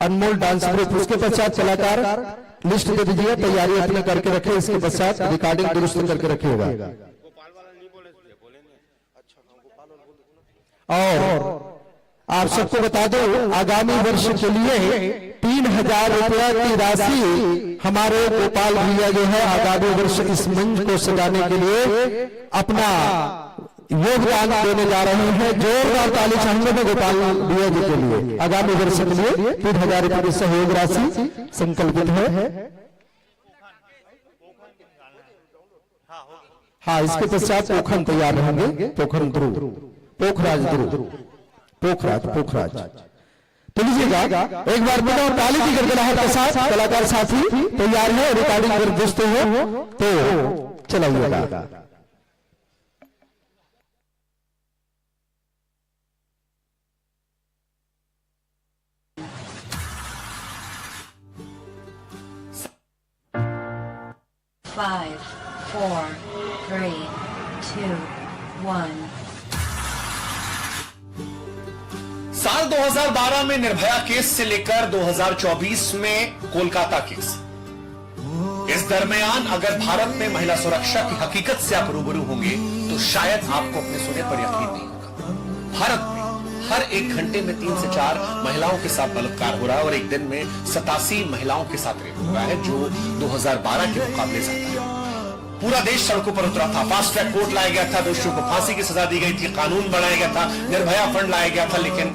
S4: अनमोल डांस ग्रुप, उसके पश्चात कलाकार लिस्ट दे दीजिए, तैयारी अपने करके रखे। इसके पश्चात रिकॉर्डिंग दुरुस्त करके रखिएगा। और आप सबको बता दो, आगामी वर्ष के लिए 3000 रुपया की राशि हमारे गोपाल भैया जो है आगामी वर्ष इस मंच को सजाने के लिए अपना योगदान देने जा रहे हैं। जोरदार ताली चाहेंगे गोपाल भैया जी के लिए। आगामी वर्ष के लिए 3000 रुपये की सहयोग राशि संकल्पित है। हाँ, इसके पश्चात पोखन तैयार रहेंगे। पोखन ध्रुव, पोखराज ध्रुव, पोखराज। तो लीजिएगा एक बार बड़ा ताली की गड़गड़ाहट के साथ कलाकार साथी तैयार है। रिकॉर्डिंग अगर दोस्तों हो तो चलाइएगा।
S1: Five, 4, 3, 2, 1.
S12: साल 2012 में निर्भया केस से लेकर 2024 में कोलकाता केस। इस दरमियान अगर भारत में महिला सुरक्षा की हकीकत से आप रूबरू होंगे तो शायद आपको अपने सुने पर यकीन नहीं होगा। भारत में हर 1 घंटे में 3 से 4 महिलाओं के साथ बलात्कार हो रहा है और एक दिन में 87 महिलाओं के साथ रेप हो रहा है, जो 2012 के मुकाबले ज्यादा है। पूरा देश सड़कों पर उतरा था। फास्ट ट्रैक कोर्ट लाया गया था, दोषियों को फांसी की सजा दी गई थी, कानून बनाया गया था, निर्भया फंड लाया गया था। लेकिन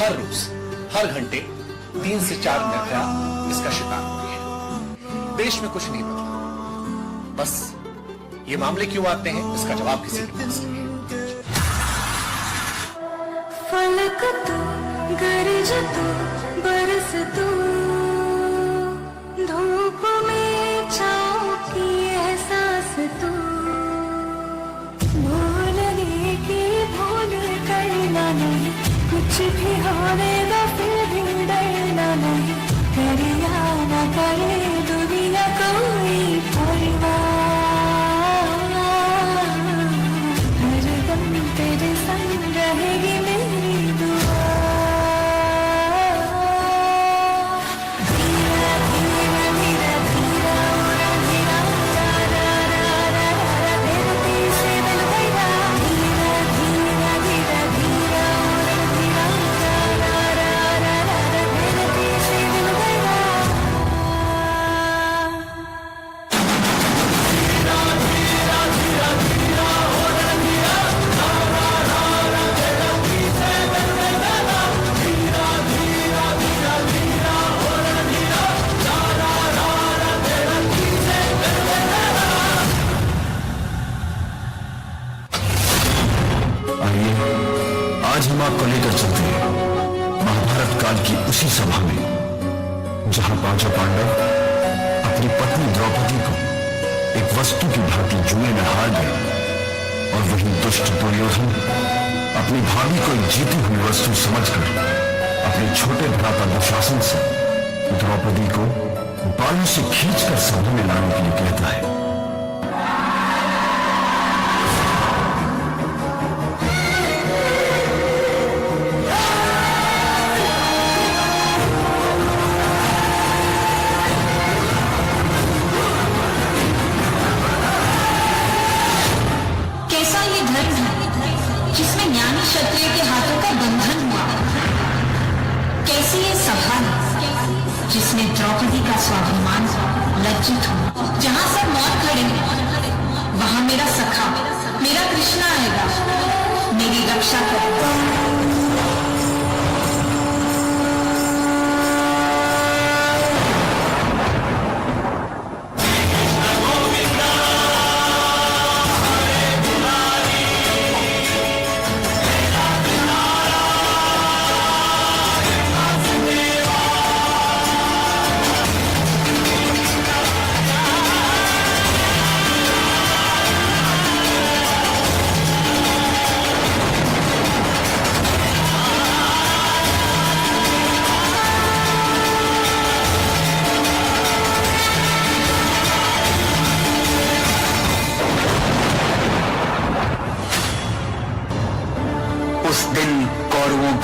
S12: हर रोज हर घंटे 3 से 4 निर्भया इसका शिकार हुई है। देश में कुछ नहीं बदला। बस ये मामले क्यों आते हैं, इसका जवाब किसी के पास नहीं है।
S5: फलक तू, गरज तू, बरस तू, धूप में छाँव की एहसास तू, भूलने की भूल करना नहीं, कुछ भी होनेगा फिर भी डरना नहीं, करे या न करे दुनिया कोई परवाह, हरदम तेरे संग रहेगी मेरी दुआ। धीरा धीरा धीरा धीरा उड़ा धीरा रा रा रा रा रा धरती से दिल गया। धीरा धीरा धीरा धीरा उड़ा धीरा रा रा रा रा रा धरती से दिल गया।
S15: आइए आज हम आपको लेकर चलते हैं महाभारत काल की उसी सभा में जहां पांचों पांडव अपनी पत्नी द्रौपदी को एक वस्तु की भांति जुए में हार गए और वही दुष्ट दुर्योधन अपनी भाभी को एक जीती हुई वस्तु समझकर अपने छोटे भ्राता दुशासन से द्रौपदी को बालों से खींचकर सभा में लाने के लिए कहता है।
S5: कैसा ये धर्म है जिसमें ज्ञानी क्षत्रिय के हाथों का बंधन हुआ? कैसी ये सभा है जिसमें द्रौपदी का स्वाभिमान लज्जित हो? जहां सब मौत खड़े हैं वहां मेरा सखा, मेरा कृष्णा आएगा, मेरी रक्षा करेगा।
S14: हरे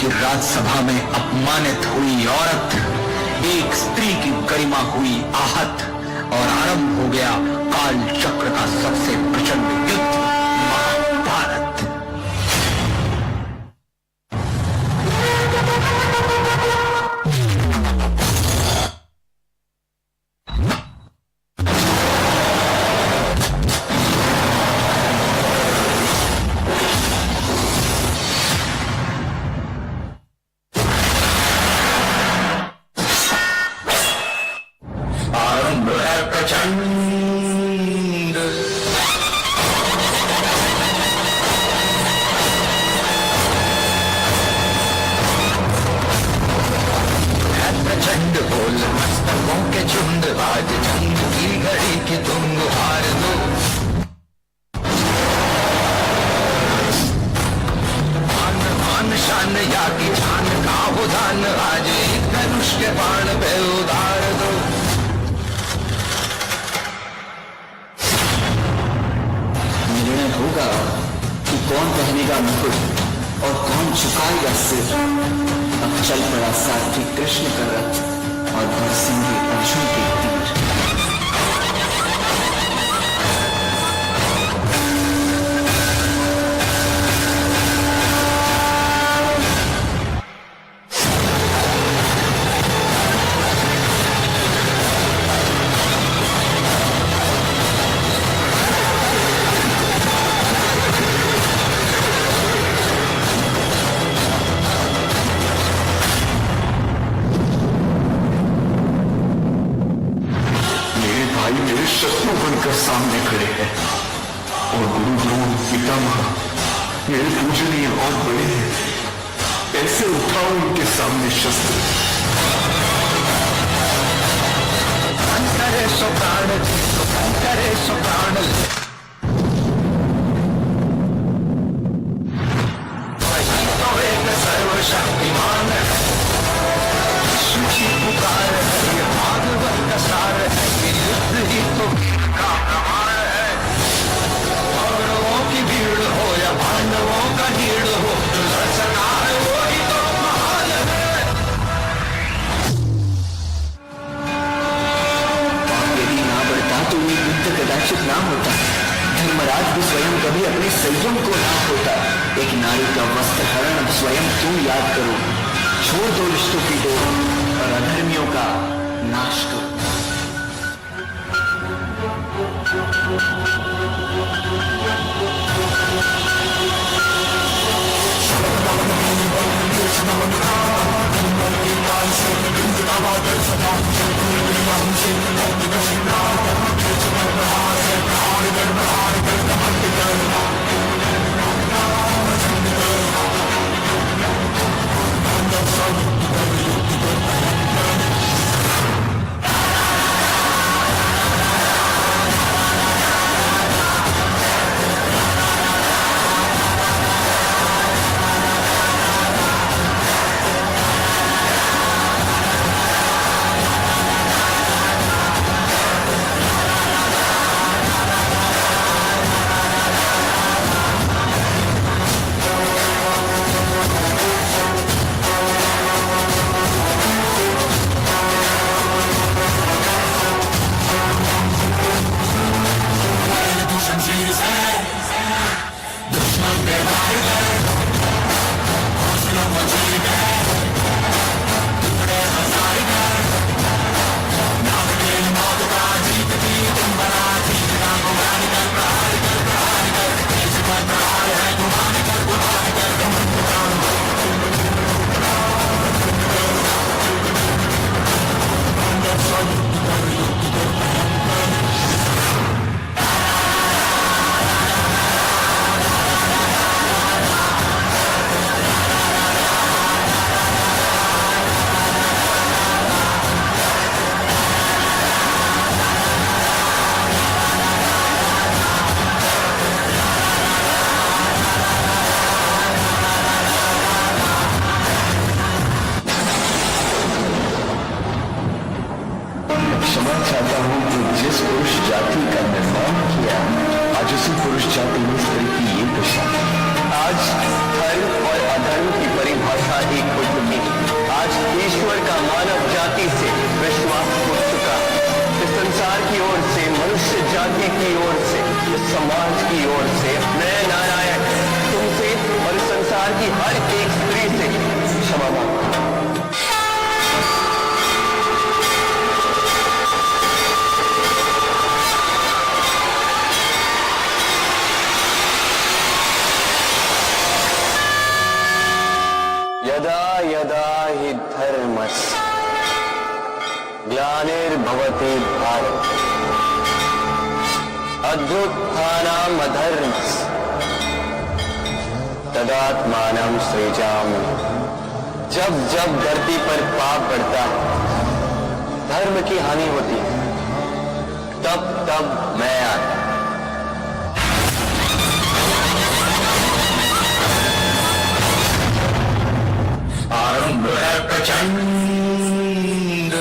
S2: की राजसभा में अपमानित हुई औरत, एक स्त्री की गरिमा हुई आहत और आरंभ हो गया काल चक्र का सबसे प्रचंड युद्ध, महाभारत। आरंभ है प्रचंड प्रचंड बोल मस्तकों के झुंड, आज जंग की घड़ी की तुम हार दो। मान शान या की जान का हो दान, आज एक धनुष के बाण पे उतार दो। निर्णय होगा कि कौन पहनेगा मुकुट और कौन झुकाएगा सिर। अब चल पड़ा सारथी कृष्ण का रथ और बरसेंगे अर्जुन के तीर। मेरे शत्रु बनकर सामने खड़े हैं और गुरु द्रोण पितामह मेरे पूजनीय और बड़े हैं, ऐसे उठाओ उनके सामने शस्त्र। करे सो प्राण, करे सो प्राण, तो एक सर्वशक्तिमान की पुकार है, ये भागवत का सार है, ये युद्ध ही तो का प्रमाण है। कौरवों की भीड़ हो या पांडवों का ढीड़ हो, रचनार वो ही तो महान है। पाप यदि ना बढ़ता तो ये युद्ध कदाचित ना होता। धर्मराज भी स्वयं कभी अपने संयम को ना होता। एक नारी का वस्त्र हरण स्वयं तुम याद करो। छोड़ दो रिश्तों की डोर और अधर्मियों का नाश करो। पुरुष जाति में स्त्री की ये दशा। आज धर्म और अधर्म की
S12: भाषा ही खो चुकी। आज ईश्वर का मानव जाति से विश्वास उठ चुका। इस संसार की ओर से, मनुष्य जाति की ओर से, इस समाज की ओर से मैं नारायण तुमसे और इस संसार की हर एक स्त्री से क्षमा मांगता हूं। यदा यदा हि धर्मस्य ग्लानिर्भवति भारत अभ्युत्थानम् अधर्मस्य तदात्मानं सृजामि। जब जब धरती पर पाप बढ़ता है, धर्म की हानि होती है, तब तब मैं आता हूं।
S15: आरंभ है प्रचंड,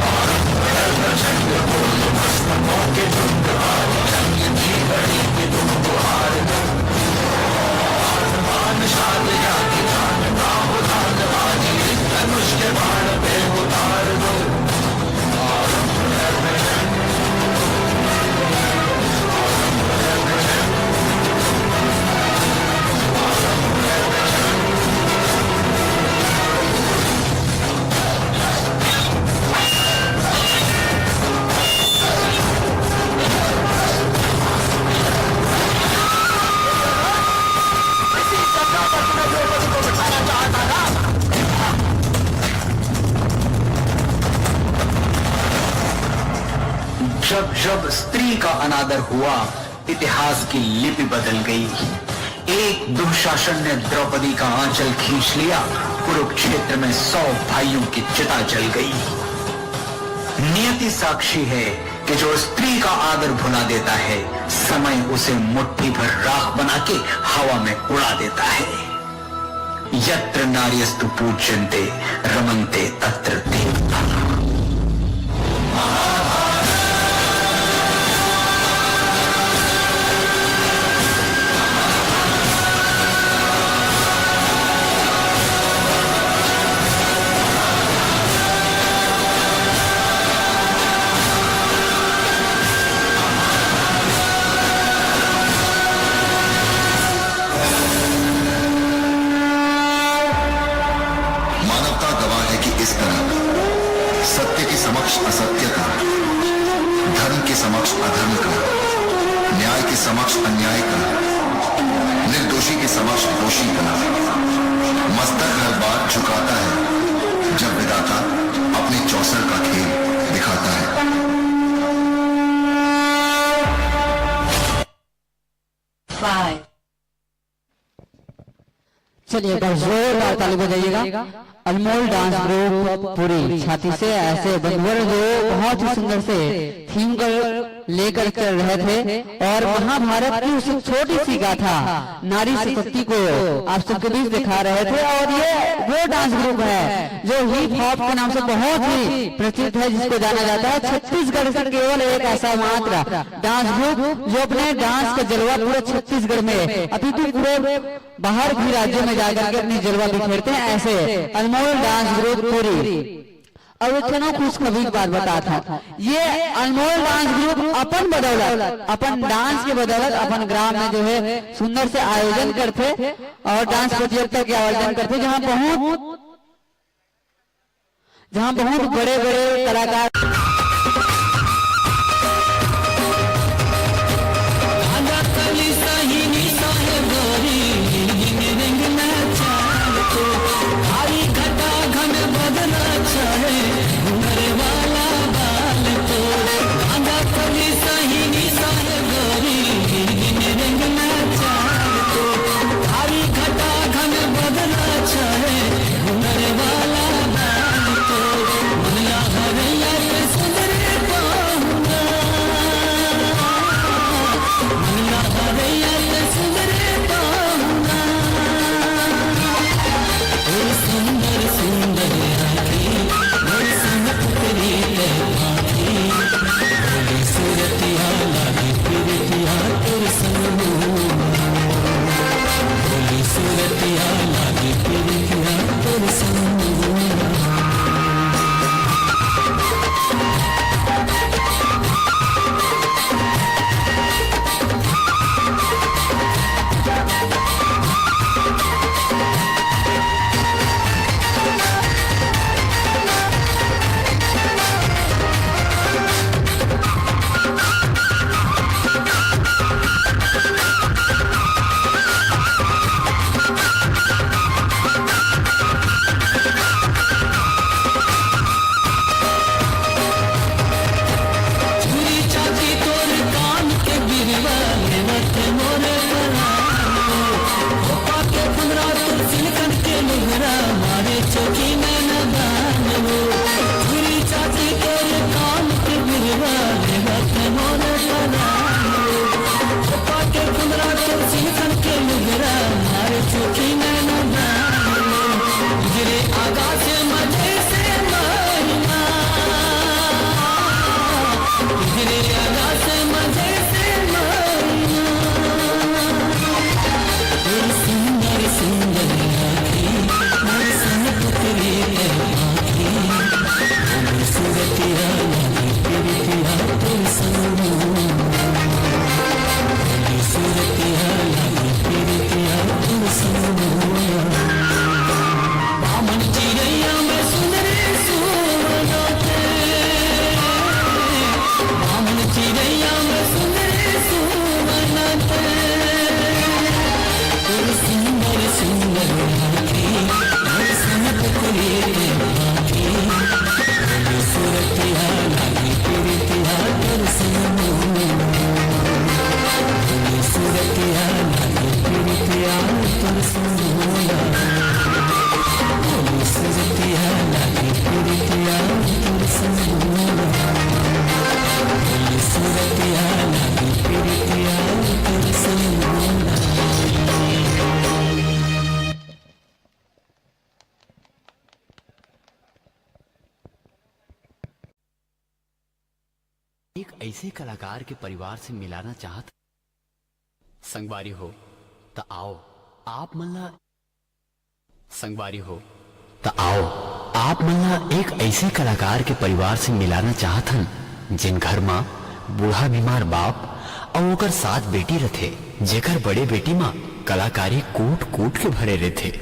S15: आरंभ है प्रचंड पूर्ण भस्मों के झुंड, आज जंग जीवनी के तुम बुहार दो। आसमान शाद जाके जान ना उधार, आज इस धनुष के बाण पे उतार दो। आरंभ है प्रचंड, आरंभ है प्रचंड, आरंभ है प्रचंड।
S2: जब जब स्त्री का अनादर हुआ, इतिहास की लिपि बदल गई। एक दुशासन ने द्रौपदी का आंचल खींच लिया, कुरुक्षेत्र में 100 भाइयों की चिता जल गई। नियति साक्षी है कि जो स्त्री का आदर भुला देता है, समय उसे मुट्ठी भर राख बना के हवा में उड़ा देता है। यत्र नार्यस्तु पूज्यन्ते रमन्ते तत्र देवता।
S15: इस तरह सत्य के समक्ष असत्य का, धर्म के समक्ष अधर्म का, न्याय के समक्ष अन्याय का, निर्दोषी के समक्ष दोषी का मस्तक हर बार झुकाता है जब विधाता अपने चौसर का खेल दिखाता है।
S8: चलिए एक बार जोरदार ताली बजाइएगा। अनमोल डांस ग्रुप पूरी छाती से ऐसे बनवर जो बहुत ही सुंदर से थीम को लेकर चल रहे थे और महाभारत की उस छोटी सी गाथा नारी शक्ति को आप सबके बीच दिखा रहे थे। और ये वो डांस ग्रुप है जो हिप हॉप के नाम से बहुत ही प्रसिद्ध है, जिसको जाना जाता है छत्तीसगढ़ से केवल एक ऐसा मात्र डांस ग्रुप जो अपने डांस का जलवा पूरे छत्तीसगढ़ में अभी भी पूरे बाहर भी राज्यों में जाकर के अपनी जलवा बिखेरते हैं। ऐसे अनमोल डांस ग्रुप पूरी। और इतना कुछ कभी बात बताता था, ये अनमोल डांस ग्रुप अपन बदौलत, अपन डांस के बदौलत अपन ग्राम में जो है सुंदर से आयोजन करते और डांस प्रतियोगिता के आयोजन करते, जहाँ बहुत बड़े बड़े कलाकार
S6: हुनर वाला बाल तो
S16: एक ऐसे कलाकार के परिवार से मिलाना चाहत संगवारी हो तो आओ आप मल्ला संगवारी हो तो आओ आप मल्ला एक ऐसे कलाकार के परिवार से मिलाना चाहत हन जिन घर मां बूढ़ा बीमार बाप और ओकर 7 बेटी रथे, जेकर बड़े बेटी मां कलाकारी कूट कूट के भरे रहते।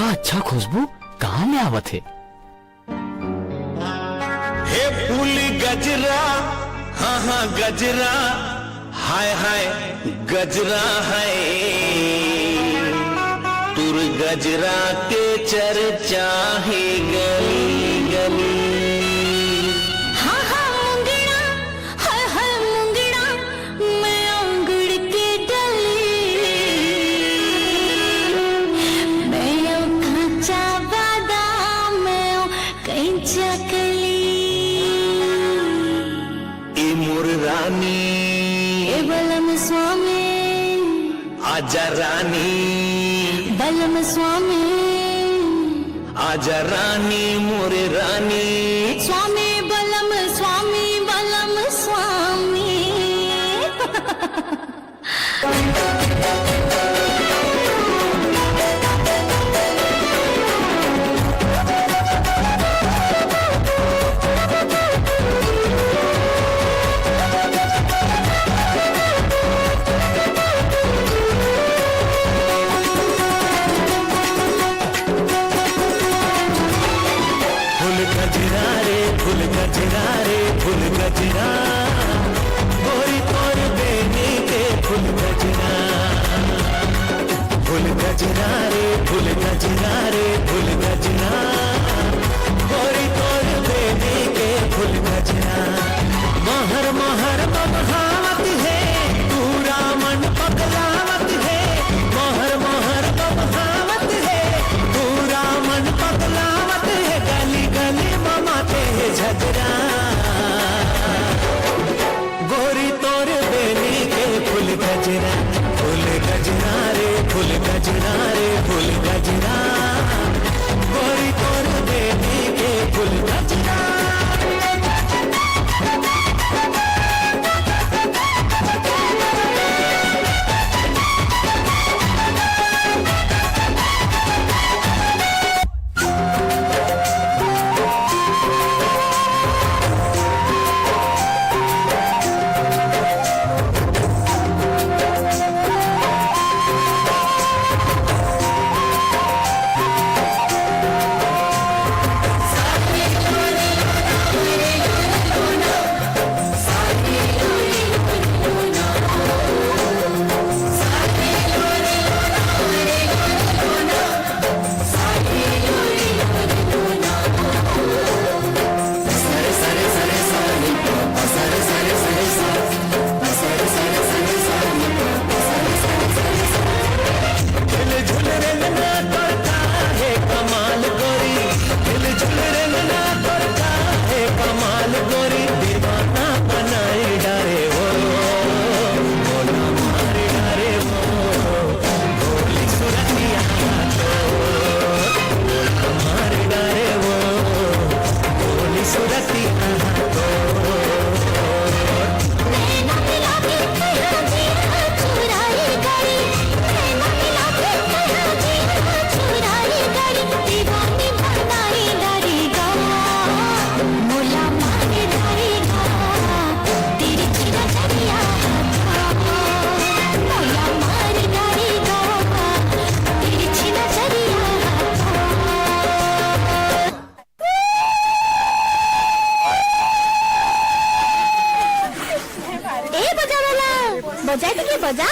S16: अच्छा खुशबू कहाँ में आवत है?
S14: हे फूल गजरा, हाँ हाँ गजरा, हाय हाय गजरा है, तुर गजरा के चर्चा है गली गली।
S5: हाँ हाँ मुंगड़ा, हाय हाय मुंगड़ा, मैं अंगड़ के डली, मैं कांचा बादाम, मैं कंचा कली।
S14: ए मोर रानी,
S5: ए बलम स्वामी,
S14: आजा रानी,
S5: बलम स्वामी,
S14: आजा रानी मोरे रानी,
S5: स्वामी बलम स्वामी बलम स्वामी।
S14: फूल गजरा रे फूल गजरा रे फूल गजरा, गोरी तोर बेनी के फूल गजरा। फूल गजरा रे फूल गजरा रे फूल गजरा, गोरी तोर बेनी के फूल गजरा। महर महर बबहावत है, पूरा मन पगलावत है। महर महर बबहावत है, पूरा मन पगलावत है। गली गली ममाते है झगड़ा, गोरी तोर बेनी के फूल गजरा। फूल गजरा रे फूल गजरा रे फूल गजरा,
S5: बजा के बजा।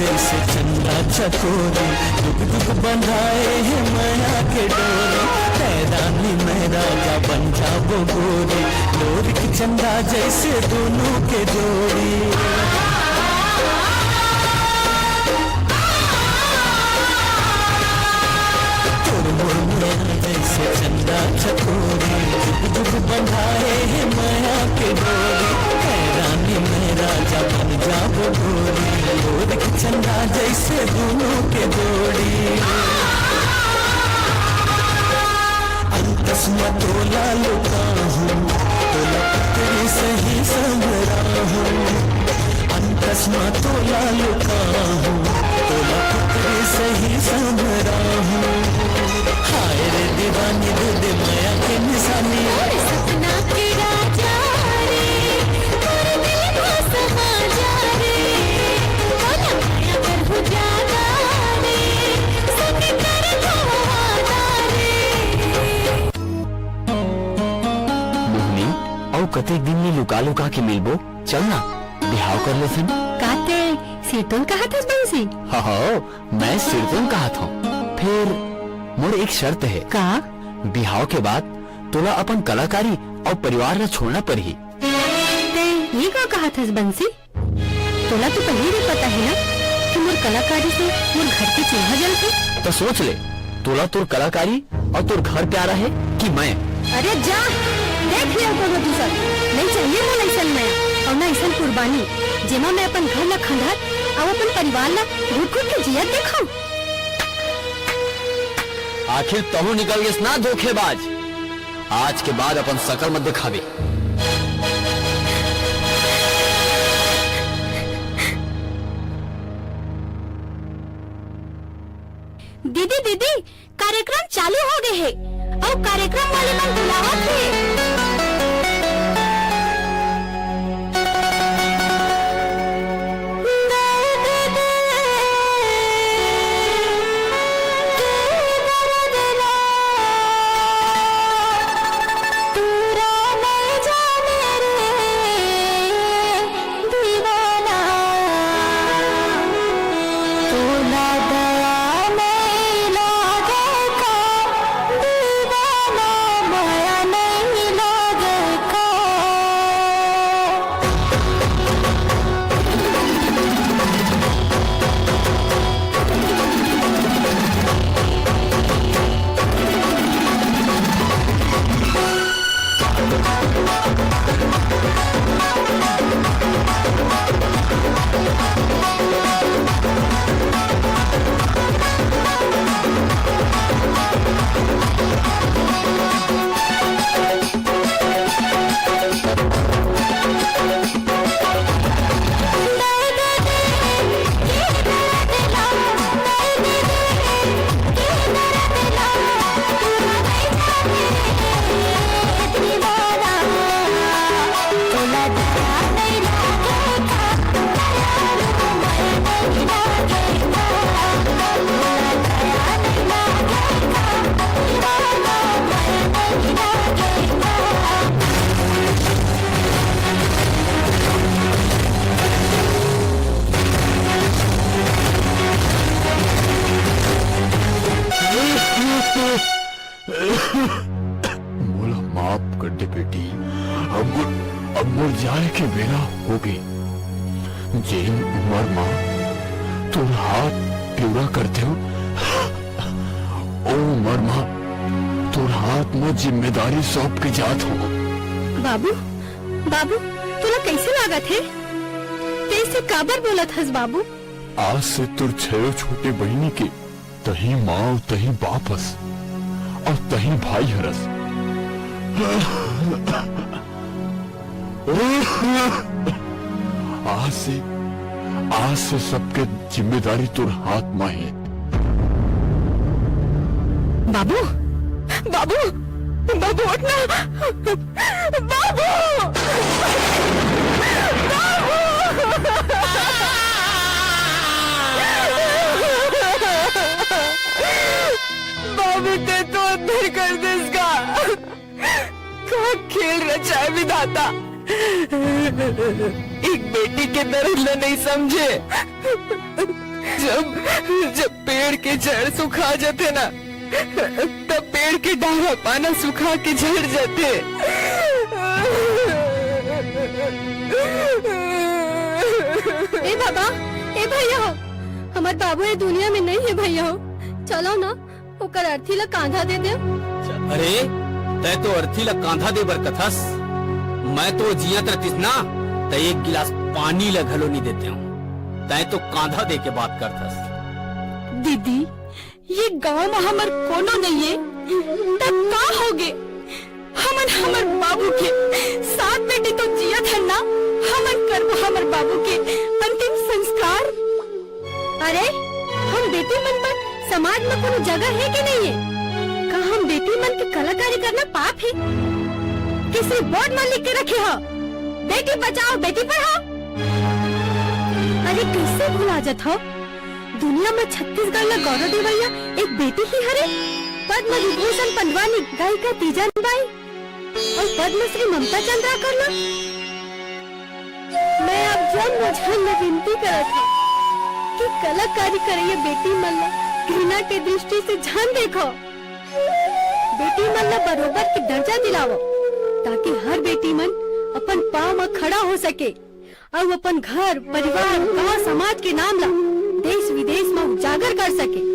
S14: जैसे चंदा चकोरे दुख दुख बंधाए हैं माया के डोरे, हैरानी में राजा बन जाओ गोरे, लोरी की चंदा जैसे दोनों के जोड़ी। जैसे चंदा चकोरी जुग जुग बंधाए हैं माया के डोरी, हैरानी में राजा बन जाओ गोरी, लोरी की चंदा जैसे दोनों के जोड़ी। अंतस में तोला लुका हूँ, तोला पकड़ी सही संभरा हूँ, अंतस में तोला लुका हूँ, तोला पकड़ी सही संभरा हूँ। हाय रे दीवानी दे माया के निशानी,
S5: सपना के राजा रे, तेरे दिल को समा जा रे, बोला माया कर हो जाना रे, संग कर हो वादा रे।
S16: मोहनी और कतेक दिन में लुका लुका के मिलबो, चल ना बिहाव कर ले सन।
S9: काते सिरतोन कहा था बंसी?
S16: हाँ मैं सिरतोन कहा था। फिर मोर एक शर्त है।
S9: का?
S16: बिहाव के बाद तोला अपन कलाकारी और परिवार न छोड़ना पड़ी।
S9: ये क्या कहा था बंसी? तोला तो पहले ही पता है ना कि मोर कलाकारी से मोर घर के चूल्हा जलते।
S16: तो सोच ले, तोला तोर कलाकारी और तोर घर प्यारा है कि मैं?
S9: अरे जा देख लिया को दूसरा नहीं चाहिए मोला ऐसा मैं और ना ऐसा कुर्बानी जेमा मैं अपन घर ला खंडार और अपन परिवार ला घुट घुट के जिया देखो।
S16: आखिर तहु निकल गए ना धोखेबाज। आज के बाद अपन शकल मत दिखावे।
S5: दीदी दीदी कार्यक्रम चालू हो गए है और कार्यक्रम वाले मन बुलावत है।
S15: मोला माफ कर दे बेटी, अब मुर जाए के बेला हो गई। जेन उमर माँ तुम हाथ प्यूरा करते हो, ओ उमर माँ तुर हाथ में जिम्मेदारी सौंप के जात हो।
S5: बाबू बाबू तुला कैसे लागत है? कैसे काबर बोलत हस बाबू?
S15: आज से तुर छह छोटे बहनी के तही माँ और तही बापस और तही भाई हरस। आज से सबके जिम्मेदारी तुर हाथ में है।
S5: बाबू बाबू बाबू उठना बाबू बाबू ते तो अंदर कर दे इसका। क्या खेल रचा है विधाता, एक बेटी के दर्द न नहीं समझे। जब पेड़ के जड़ सुखा जाते ना, तब पेड़ के डाला पाना सुखा के झड़ जाते। ए बाबा, ए भैया हो, हमारे बाबू ये दुनिया में नहीं है भैया हो। चलो ना ओकर अर्थी ला कांधा दे दे।
S16: अरे तय तो अर्थी ला कांधा दे बर कथस, मैं तो जियत रहतीस ना तो एक गिलास पानी ला घलो नहीं देते हूँ। तय तो कांधा दे के बात करथस।
S5: दीदी ये गांव में हमर कोनो नहीं है, तब का होगे? हमर बाबू के साथ बेटी तो जियत है ना, हमर करबो हमर बाबू के अंतिम संस्कार। अरे हम बेटी मन पर समाज में कोनो जगह है कि नहीं है? का हम बेटी मन की कलाकारी करना पाप है? किसी बोर्ड में लिख के रखे हो बेटी बचाओ बेटी पढ़ाओ। अरे कैसे भुला जात हो? दुनिया में छत्तीसगढ़ ला गौरव देवैया एक बेटी ही हरे। पद्म विभूषण पंडवानी गायिका तीजन बाई और पद्मश्री ममता चंद्राकर ला। मैं अब जन्म विनती करत हूँ कि कलाकारी करिए बेटी मन ला घृणा के दृष्टि से ध्यान देखो। बेटी मन ला बरोबर की दर्जा दिलाओ, ताकि हर बेटी मन अपन पाँव में खड़ा हो सके और अपन घर परिवार गांव समाज के नाम ला देश विदेश में उजागर कर सके।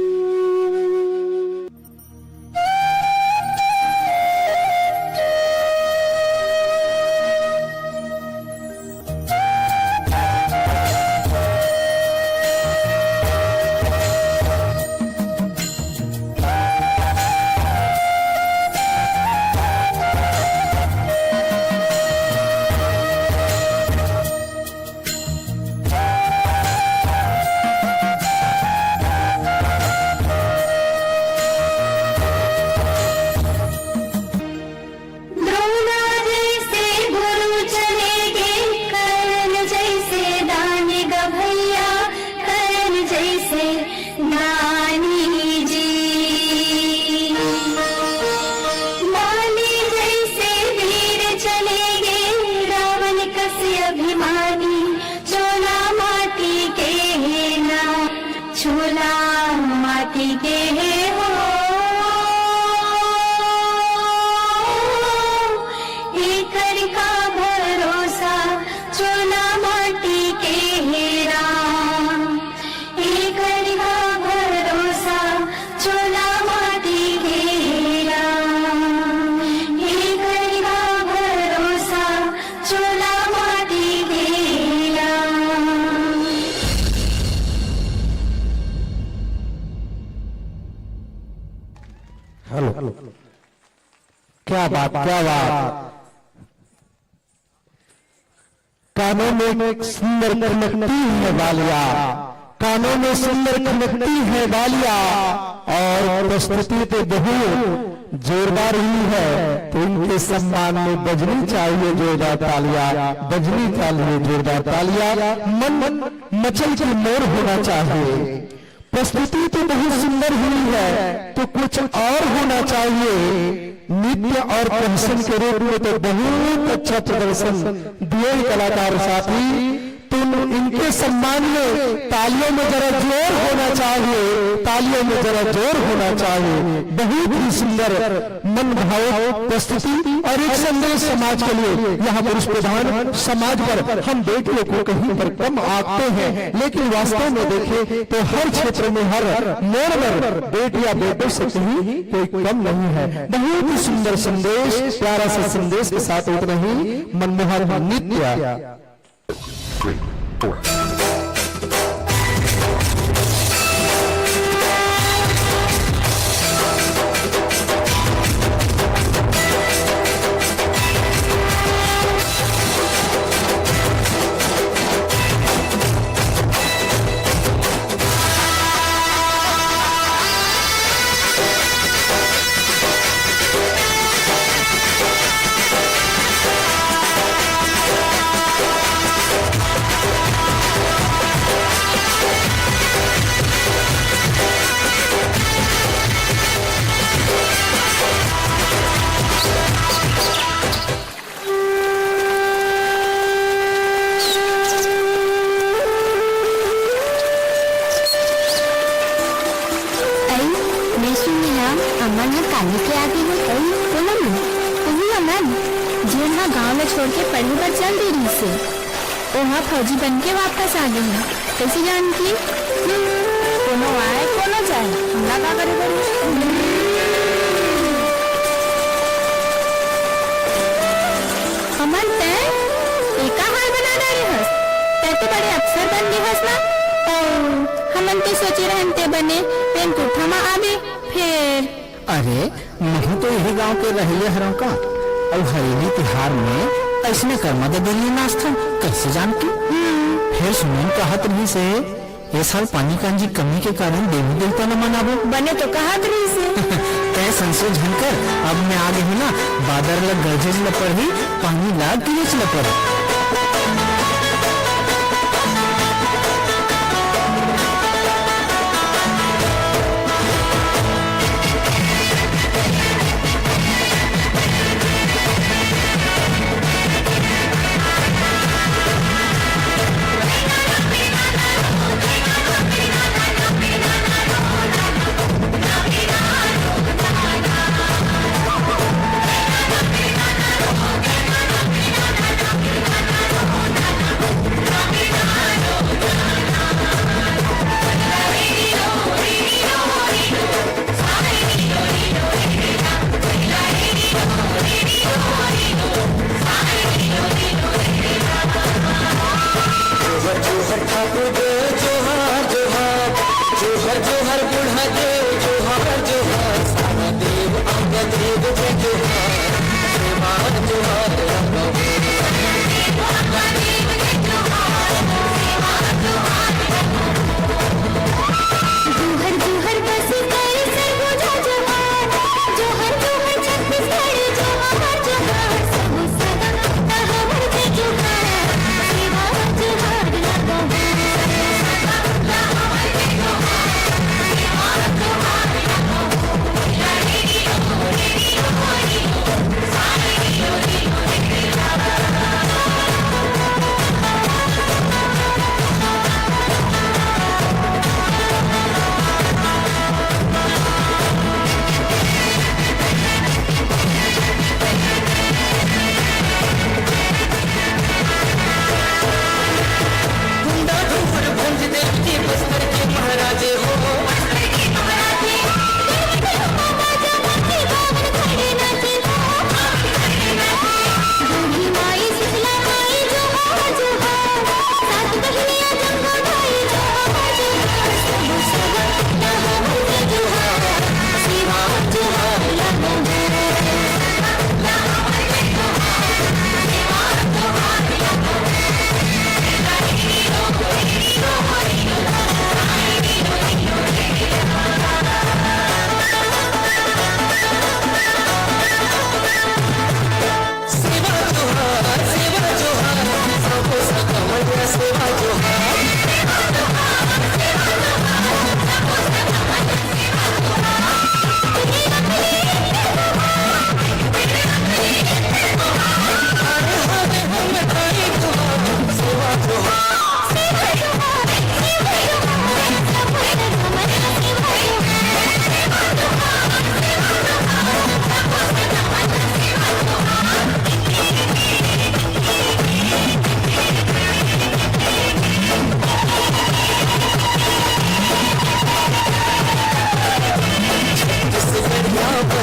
S8: हेलो क्या बात क्या बात। कानों में एक सुंदर खनकती है बालिया, कानों में सुंदर खनकती है बालिया और प्रस्तुति तो बहुत जोरदार ही है, तो इनके सम्मान में बजनी चाहिए जोरदार तालियां, बजनी चाहिए जोरदार तालियां, मन मचल के मोर होना चाहिए। प्रस्तुति तो बहुत सुंदर हुई है, तो कुछ और होना चाहिए। नृत्य और प्रदर्शन के रूप में तो बहुत अच्छा प्रदर्शन दिए कलाकार साथी, तो इनके सम्मान में तालियों में जरा जोर होना चाहिए, तालियों में जरा जोर होना चाहिए। बहुत ही सुंदर मन भावुक प्रस्तुति और एक संदेश समाज के लिए। यहाँ पुरुष प्रधान समाज पर हम बेटियों को कहीं पर कम आंकते हैं, लेकिन वास्तव में देखें तो हर क्षेत्र में हर मोड़ पर बेटियां बेटों से कहीं कोई कम नहीं है। बहुत ही सुंदर संदेश, प्यारा सा संदेश के साथ उतना ही मनमोहक नृत्य।
S15: 3, 4.
S5: छोड़ के पढ़ी पर चल देरी से ओहा फौजी बन के वापस आ गई है। कैसी जान की कोनो आए कोनो जाए, हमला का करे बड़ी हमन ते एका हाल बना डाले हस, ते तो बड़े अफसर बन गए हस ना। हमन तो सोचे रहते बने पेन कोठा में आवे फिर।
S6: अरे मैं तो यही गांव के रहिए हरों का, और हरेली तिहार में ऐसने कर मदद दिली नाश्ता कैसे जानती। फिर सुमन कहत रही से ये साल पानी कांजी कमी के कारण देवी देवता न मनाबो
S5: बने तो कहत रही से
S6: तय संशोधन कर। अब मैं आ गई ना, बादर लग गरजेज ल पड़ी, पानी लाग गिरज ल पड़ी।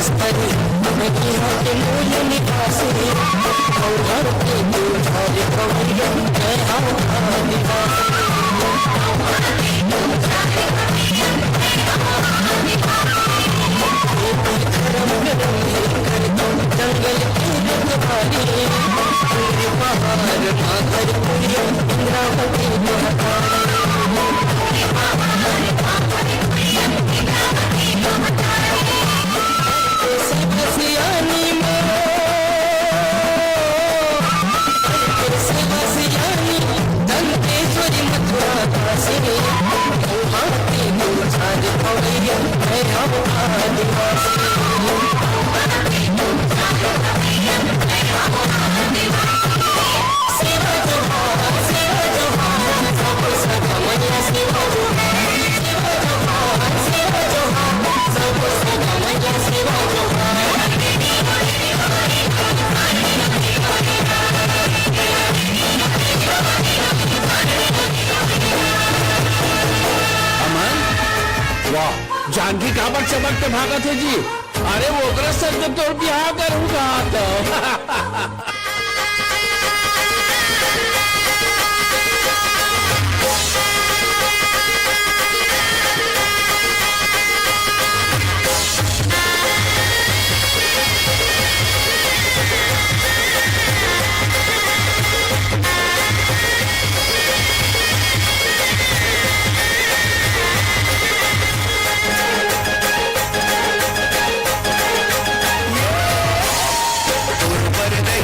S6: बस्तरी नहीं होते मूल निवासी और घर के दूर झाले कवैया मैं हम आदिवासी जंगल की रखवाली पहाड़ माधर पुरिया इंद्रावती दंतेश्वरी मथुरा काशी भारती गुलजार पवैया मैं हम आदिवासी सेवा जोहार सेवा जोहार सब सदा मैया सेवा जोहार सेवा जोहार सेवा जोहार सब सदा मैया सेवा जोहार
S17: वाह जानकी कहाँ पर चमकते भागा थे जी। अरे वो ओकरा सर तो तोड़ बिहार करूंगा तो
S14: पर नहीं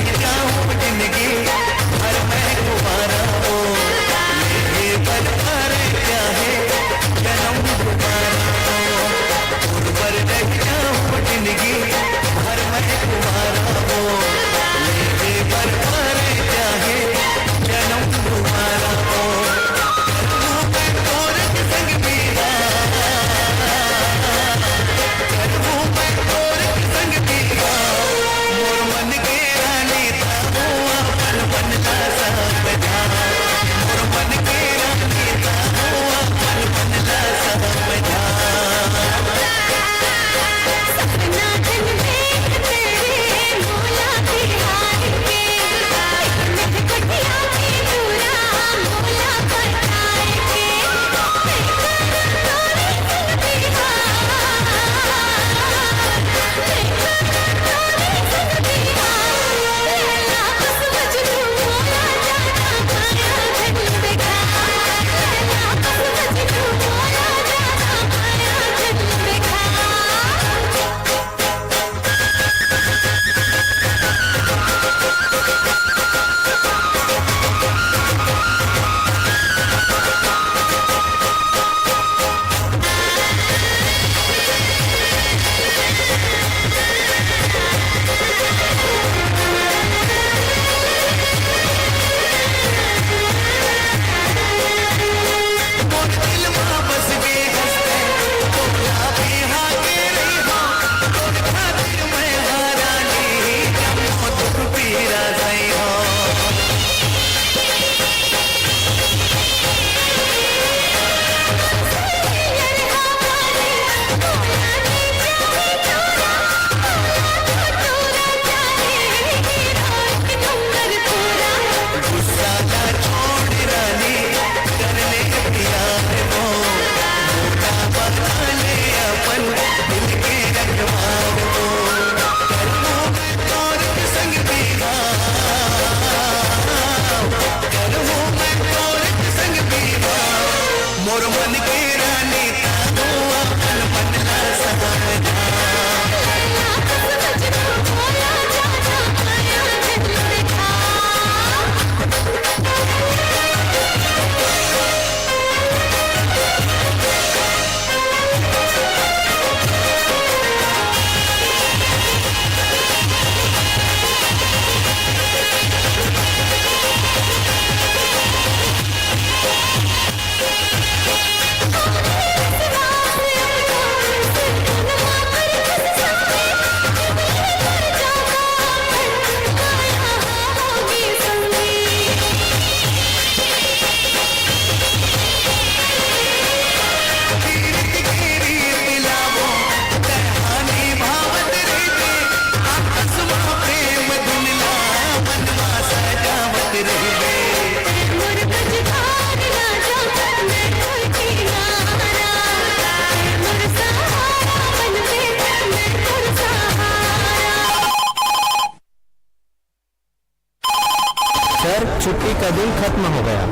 S7: सर, छुट्टी का दिन खत्म हो गया।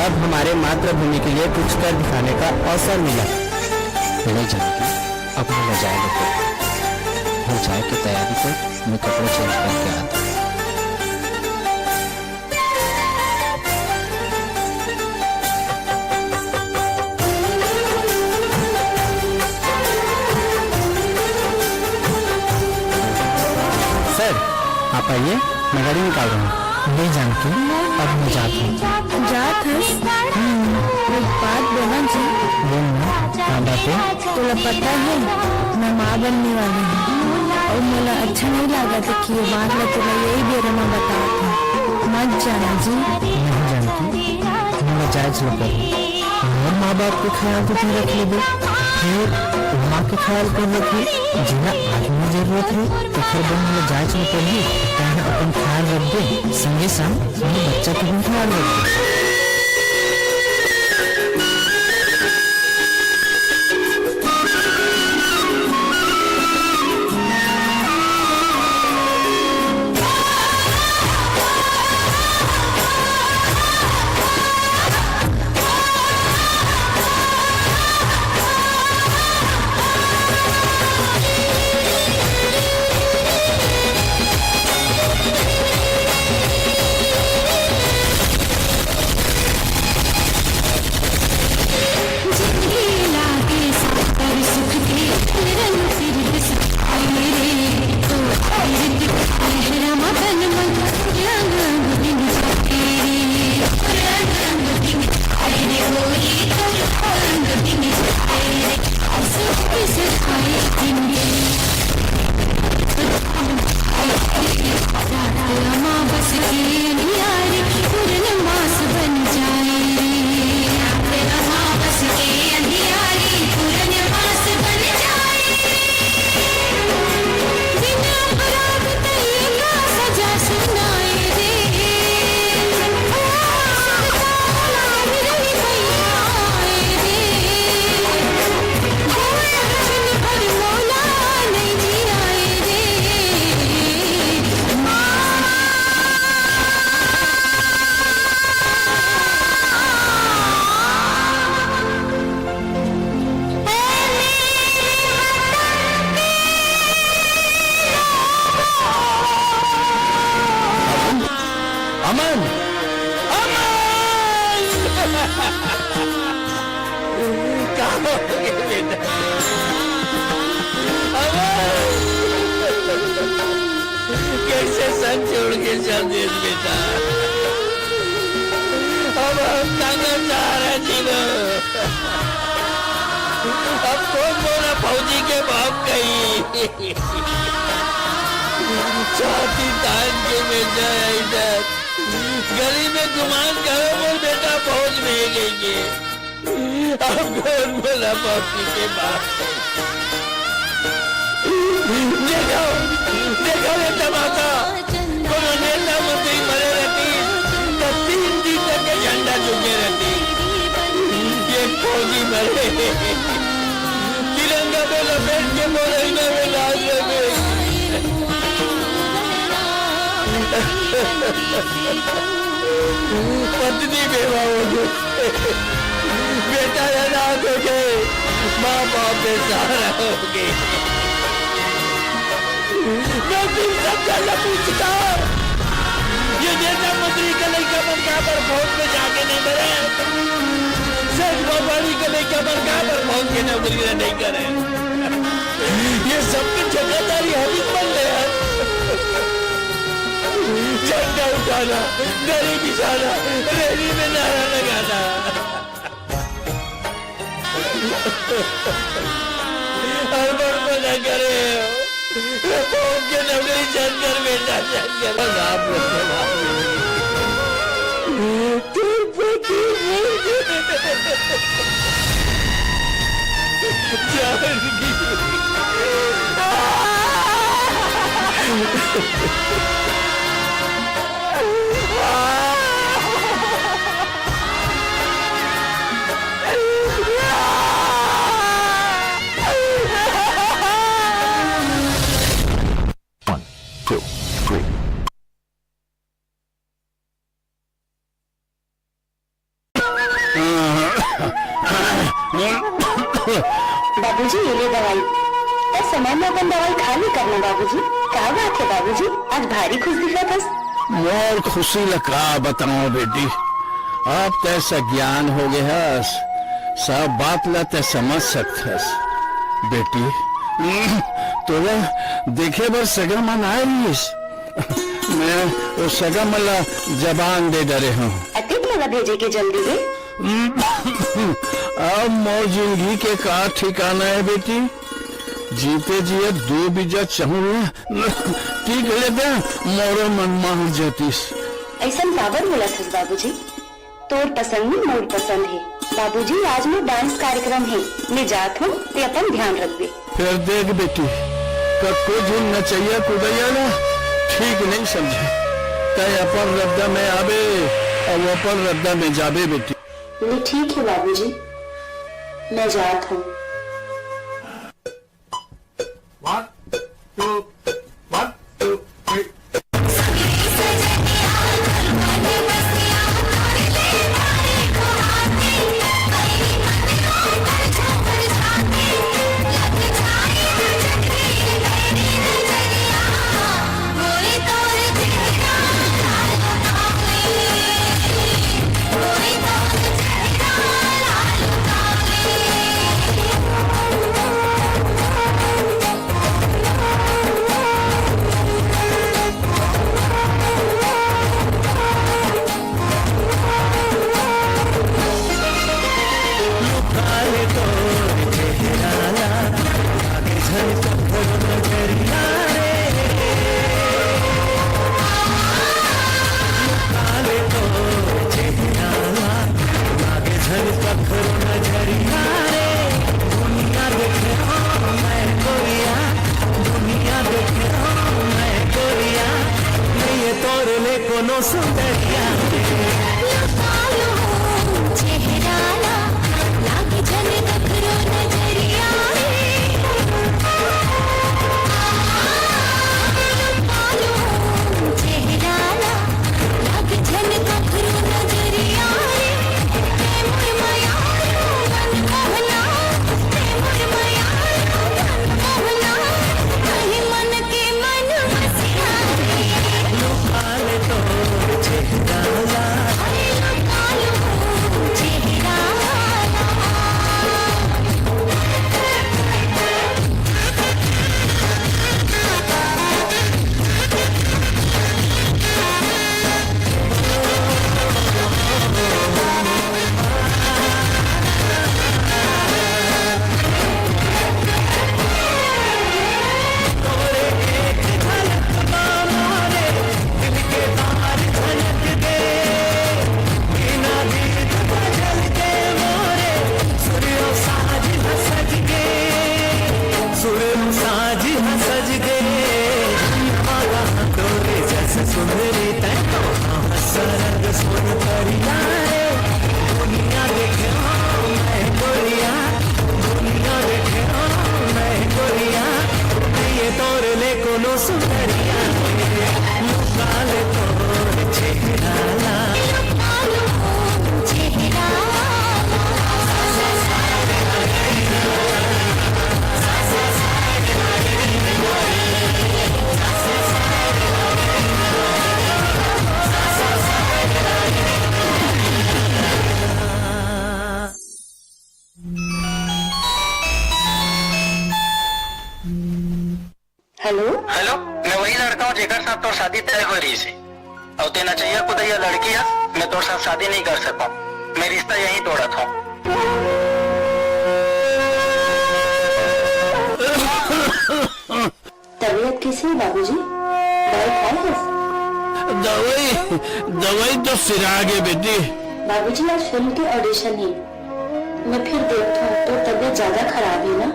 S7: अब हमारे मातृभूमि के लिए कुछ कर दिखाने का अवसर मिला।
S16: नहीं जानती, अब मैं जाए हो जाए की तैयारी कर, मैं कपड़े चेंज करके आता हूँ।
S7: सर आप आइए, मैं गाड़ी निकाल रहा हूँ। नहीं जानती, अब मैं जाता हूँ।
S5: जात हस एक बात बोला जी।
S7: बोलना, हाँ बातें।
S5: तुला पता है मैं माँ बनने वाली हूँ और मुझे अच्छा नहीं लगा था कि ये बात मैं तुला यही बेरे में बता था। मत जाना जी।
S7: नहीं जानती, मैं जायज न करूँ। और माँ बाप के ख्याल तो तुम रख ले, फिर माँ के ख्याल कर रखी जिन्हें आज में जरूरत है तो फिर बन जायज न करिए, अपन ख्याल रख दे, संगे संग अपने बच्चा का भी ख्याल रख दे।
S17: कैसे संग छोड़ के चल दे बेटा, अब हम कहाँ जा रहे जीवन। अब कौन बोला फौजी के बाप कही छाती तान के में जाए इधर गली में गुमान करो बोल बेटा फौज में गई। अब कौन बोला फौजी के बाप देखो देखो ये तमाशा, कोनो नेता मंत्री मरे रहती तो 3 दिन तक के झंडा झुके रहती, ये फौजी मरे तिरंगा में लपेट के मोरैना में लाश लगे। पत्नी बेवा हो गई, बेटा अनाथ हो गए, माँ बाप बेसहारा हो गए। मैं तुम सब गलत पूछता, ये नेता मंत्री का लड़का बनका पर फौज में जाके नहीं मरे, सेठ गोपाली का लड़का बनका पर फौज की नौकरी नहीं करे, ये सबकी ठेकेदारी हम ही बन गए। झंडा उठाना, गली बिछाना, रैली में नारा लगाना, हड़बड़ मना करे फौज के नौकरी चलकर बेटा चलकर आप
S5: मैंने अपन दवाई खाली करना बाबूजी। क्या बात है बाबूजी, आज भारी खुश दिखा था।
S17: मोर खुशी लगा बताओ बेटी, अब तैसा ज्ञान हो गया, सब बात ला ते समझ सकथस बेटी। तोला देखे बर सगा मन आए रहीस, मैं वो सगा मला जबान दे डरे हूँ।
S5: अतिक लगा भेजे के जल्दी दे।
S17: अब मोर जिंदगी के का ठिकाना है बेटी, जीते जिए दो बीजा चाहूँ ठीक लेते मोरो मन मार जातीस।
S5: ऐसा काबर बोला था बाबूजी, तोर पसंद ही मोर पसंद है। बाबूजी आज में डांस कार्यक्रम है, मैं जात हूँ, ते अपन ध्यान रख दे।
S17: फिर देख बेटी, कको दिन नचैया कुदैया ना ठीक नहीं समझे, तय अपन रद्दा में आवे और अपन रद्दा में जाबे बेटी।
S5: ठीक है बाबूजी, मैं जात हूँ।
S13: 1 2 1 2 3
S5: हेलो
S18: हेलो, मैं वही लड़का हूँ जेकर साथ तोर शादी तय हो रही सी। और तेना चाहिए कुदैया लड़की है, मैं तोर साथ शादी नहीं कर सकता, मैं रिश्ता यहीं तोड़ा था।
S5: तबीयत कैसी है बाबूजी,
S17: दवाई तो सिरा गए बेटी।
S5: बाबूजी आज फिल्म के ऑडिशन है, मैं फिर देखता हूँ। तो तबीयत ज्यादा खराब है ना,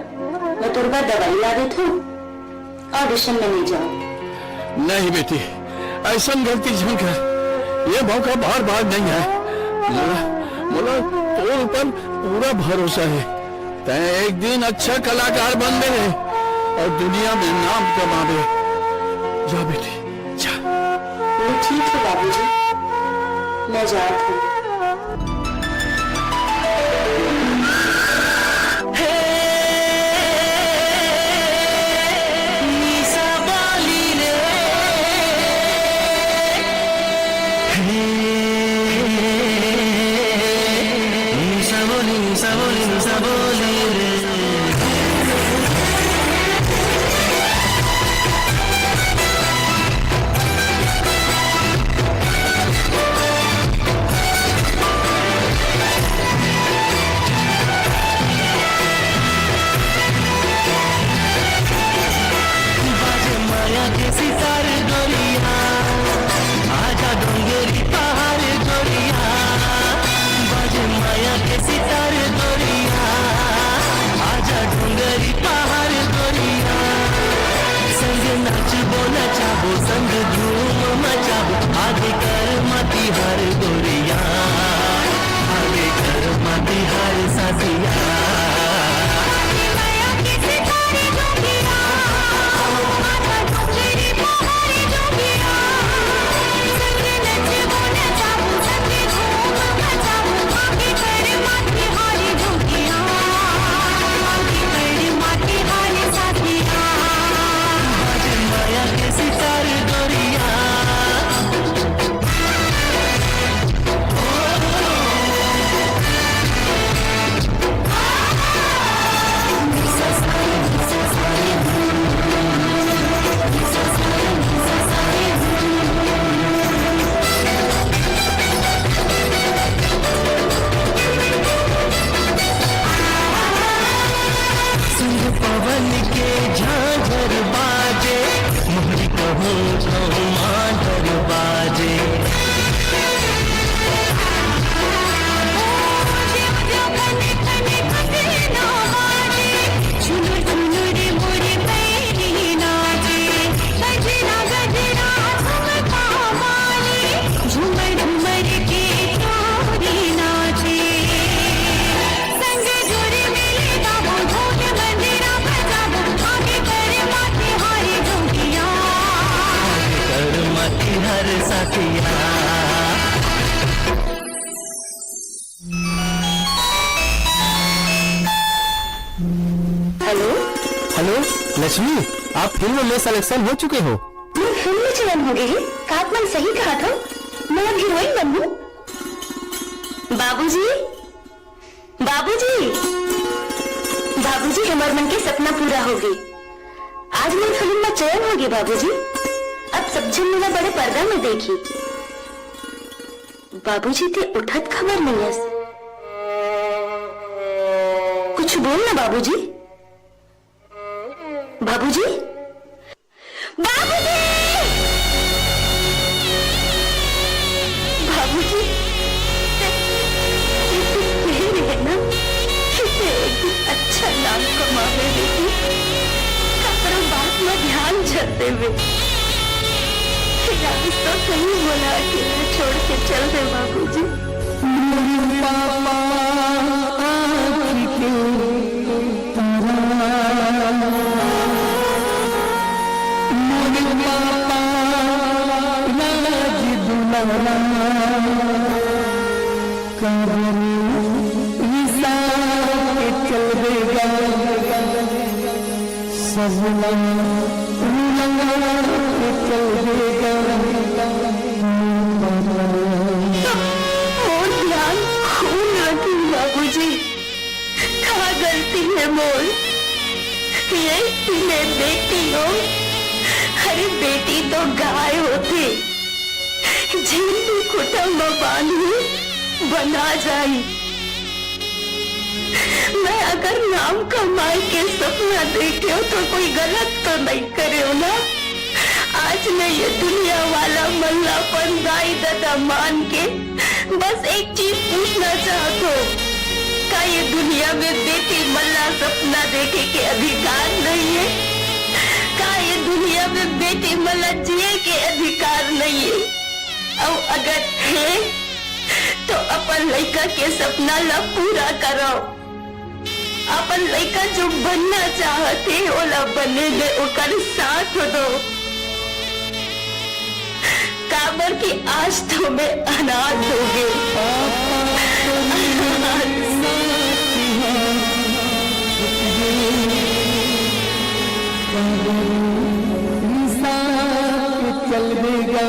S5: मैं तुर बाद दवाई ला देता हूँ, ऑडिशन में नहीं जाऊँ।
S17: नहीं बेटी, ऐसा गलती झन कर, ये मौका बार बार नहीं है। मोला तोर ऊपर पूरा भरोसा है, तय एक दिन अच्छा कलाकार बन गए और दुनिया में नाम कमावे। जा बेटी जा।
S5: ठीक है बाबूजी, मैं जाता हूँ।
S14: के सितारे गोरिया आजा डोंगरी पहाड़ गोरिया बाजे माया के सितारे गोरिया आजा डोंगरी पहाड़ गोरिया संग नाचबो नचाबो संग धूम मचाबो आगे कर मती हर गोरिया आगे कर मती हर साथिया पवन के झांझर बाजे मोहरी कहूँ तो मांझर बाजे हर साथिया
S9: हेलो
S7: हेलो लक्ष्मी, आप फिल्म में सिलेक्शन हो चुके हो।
S9: मैं फिल्म में चयन हो गई। काकमन सही कहा था, मैं अब हीरोइन बनूं। बाबूजी, बाबूजी, बाबूजी, हमारे मन के सपना पूरा हो गई। आज मेरी फिल्म में चयन होगी बाबूजी। अब सब जन मेरा बड़े पर्दा में देखी। बाबूजी ते उठत खबर नहीं है। कुछ बोल ना बाबूजी। बाबूजी, बाबूजी, बाबूजी, है ना एक अच्छा नाम कमावे बेटी। कपड़ा बात में ध्यान छते हुए तो कहीं बोला कि छोड़ के चल दे बाबूजी। और ध्यान खून रखी बाबूजी। कहाँ गलती है मोर, ये बेटी हो। अरे बेटी तो गाय होती, जिनकी कुटुंब बांधी बना जाई। मैं अगर नाम कमाई के सपना देखे हो तो कोई गलत तो नहीं करे हो ना। आज मैं ये दुनिया वाला मल्लापन दाई दादा मान के बस एक चीज पूछना चाहता हूँ, क्या ये दुनिया में बेटी मल्ला सपना देखे के अधिकार नहीं है? क्या ये दुनिया में बेटी मल्ला जिए के अधिकार नहीं है? और अगर है तो अपन लड़का के सपना ला पूरा करो। अपन लड़का जो बनना चाहते ओला बने दे, ओकर साथ दो। काबर की आज तो मैं अनाथ हो गई।
S14: चल देगा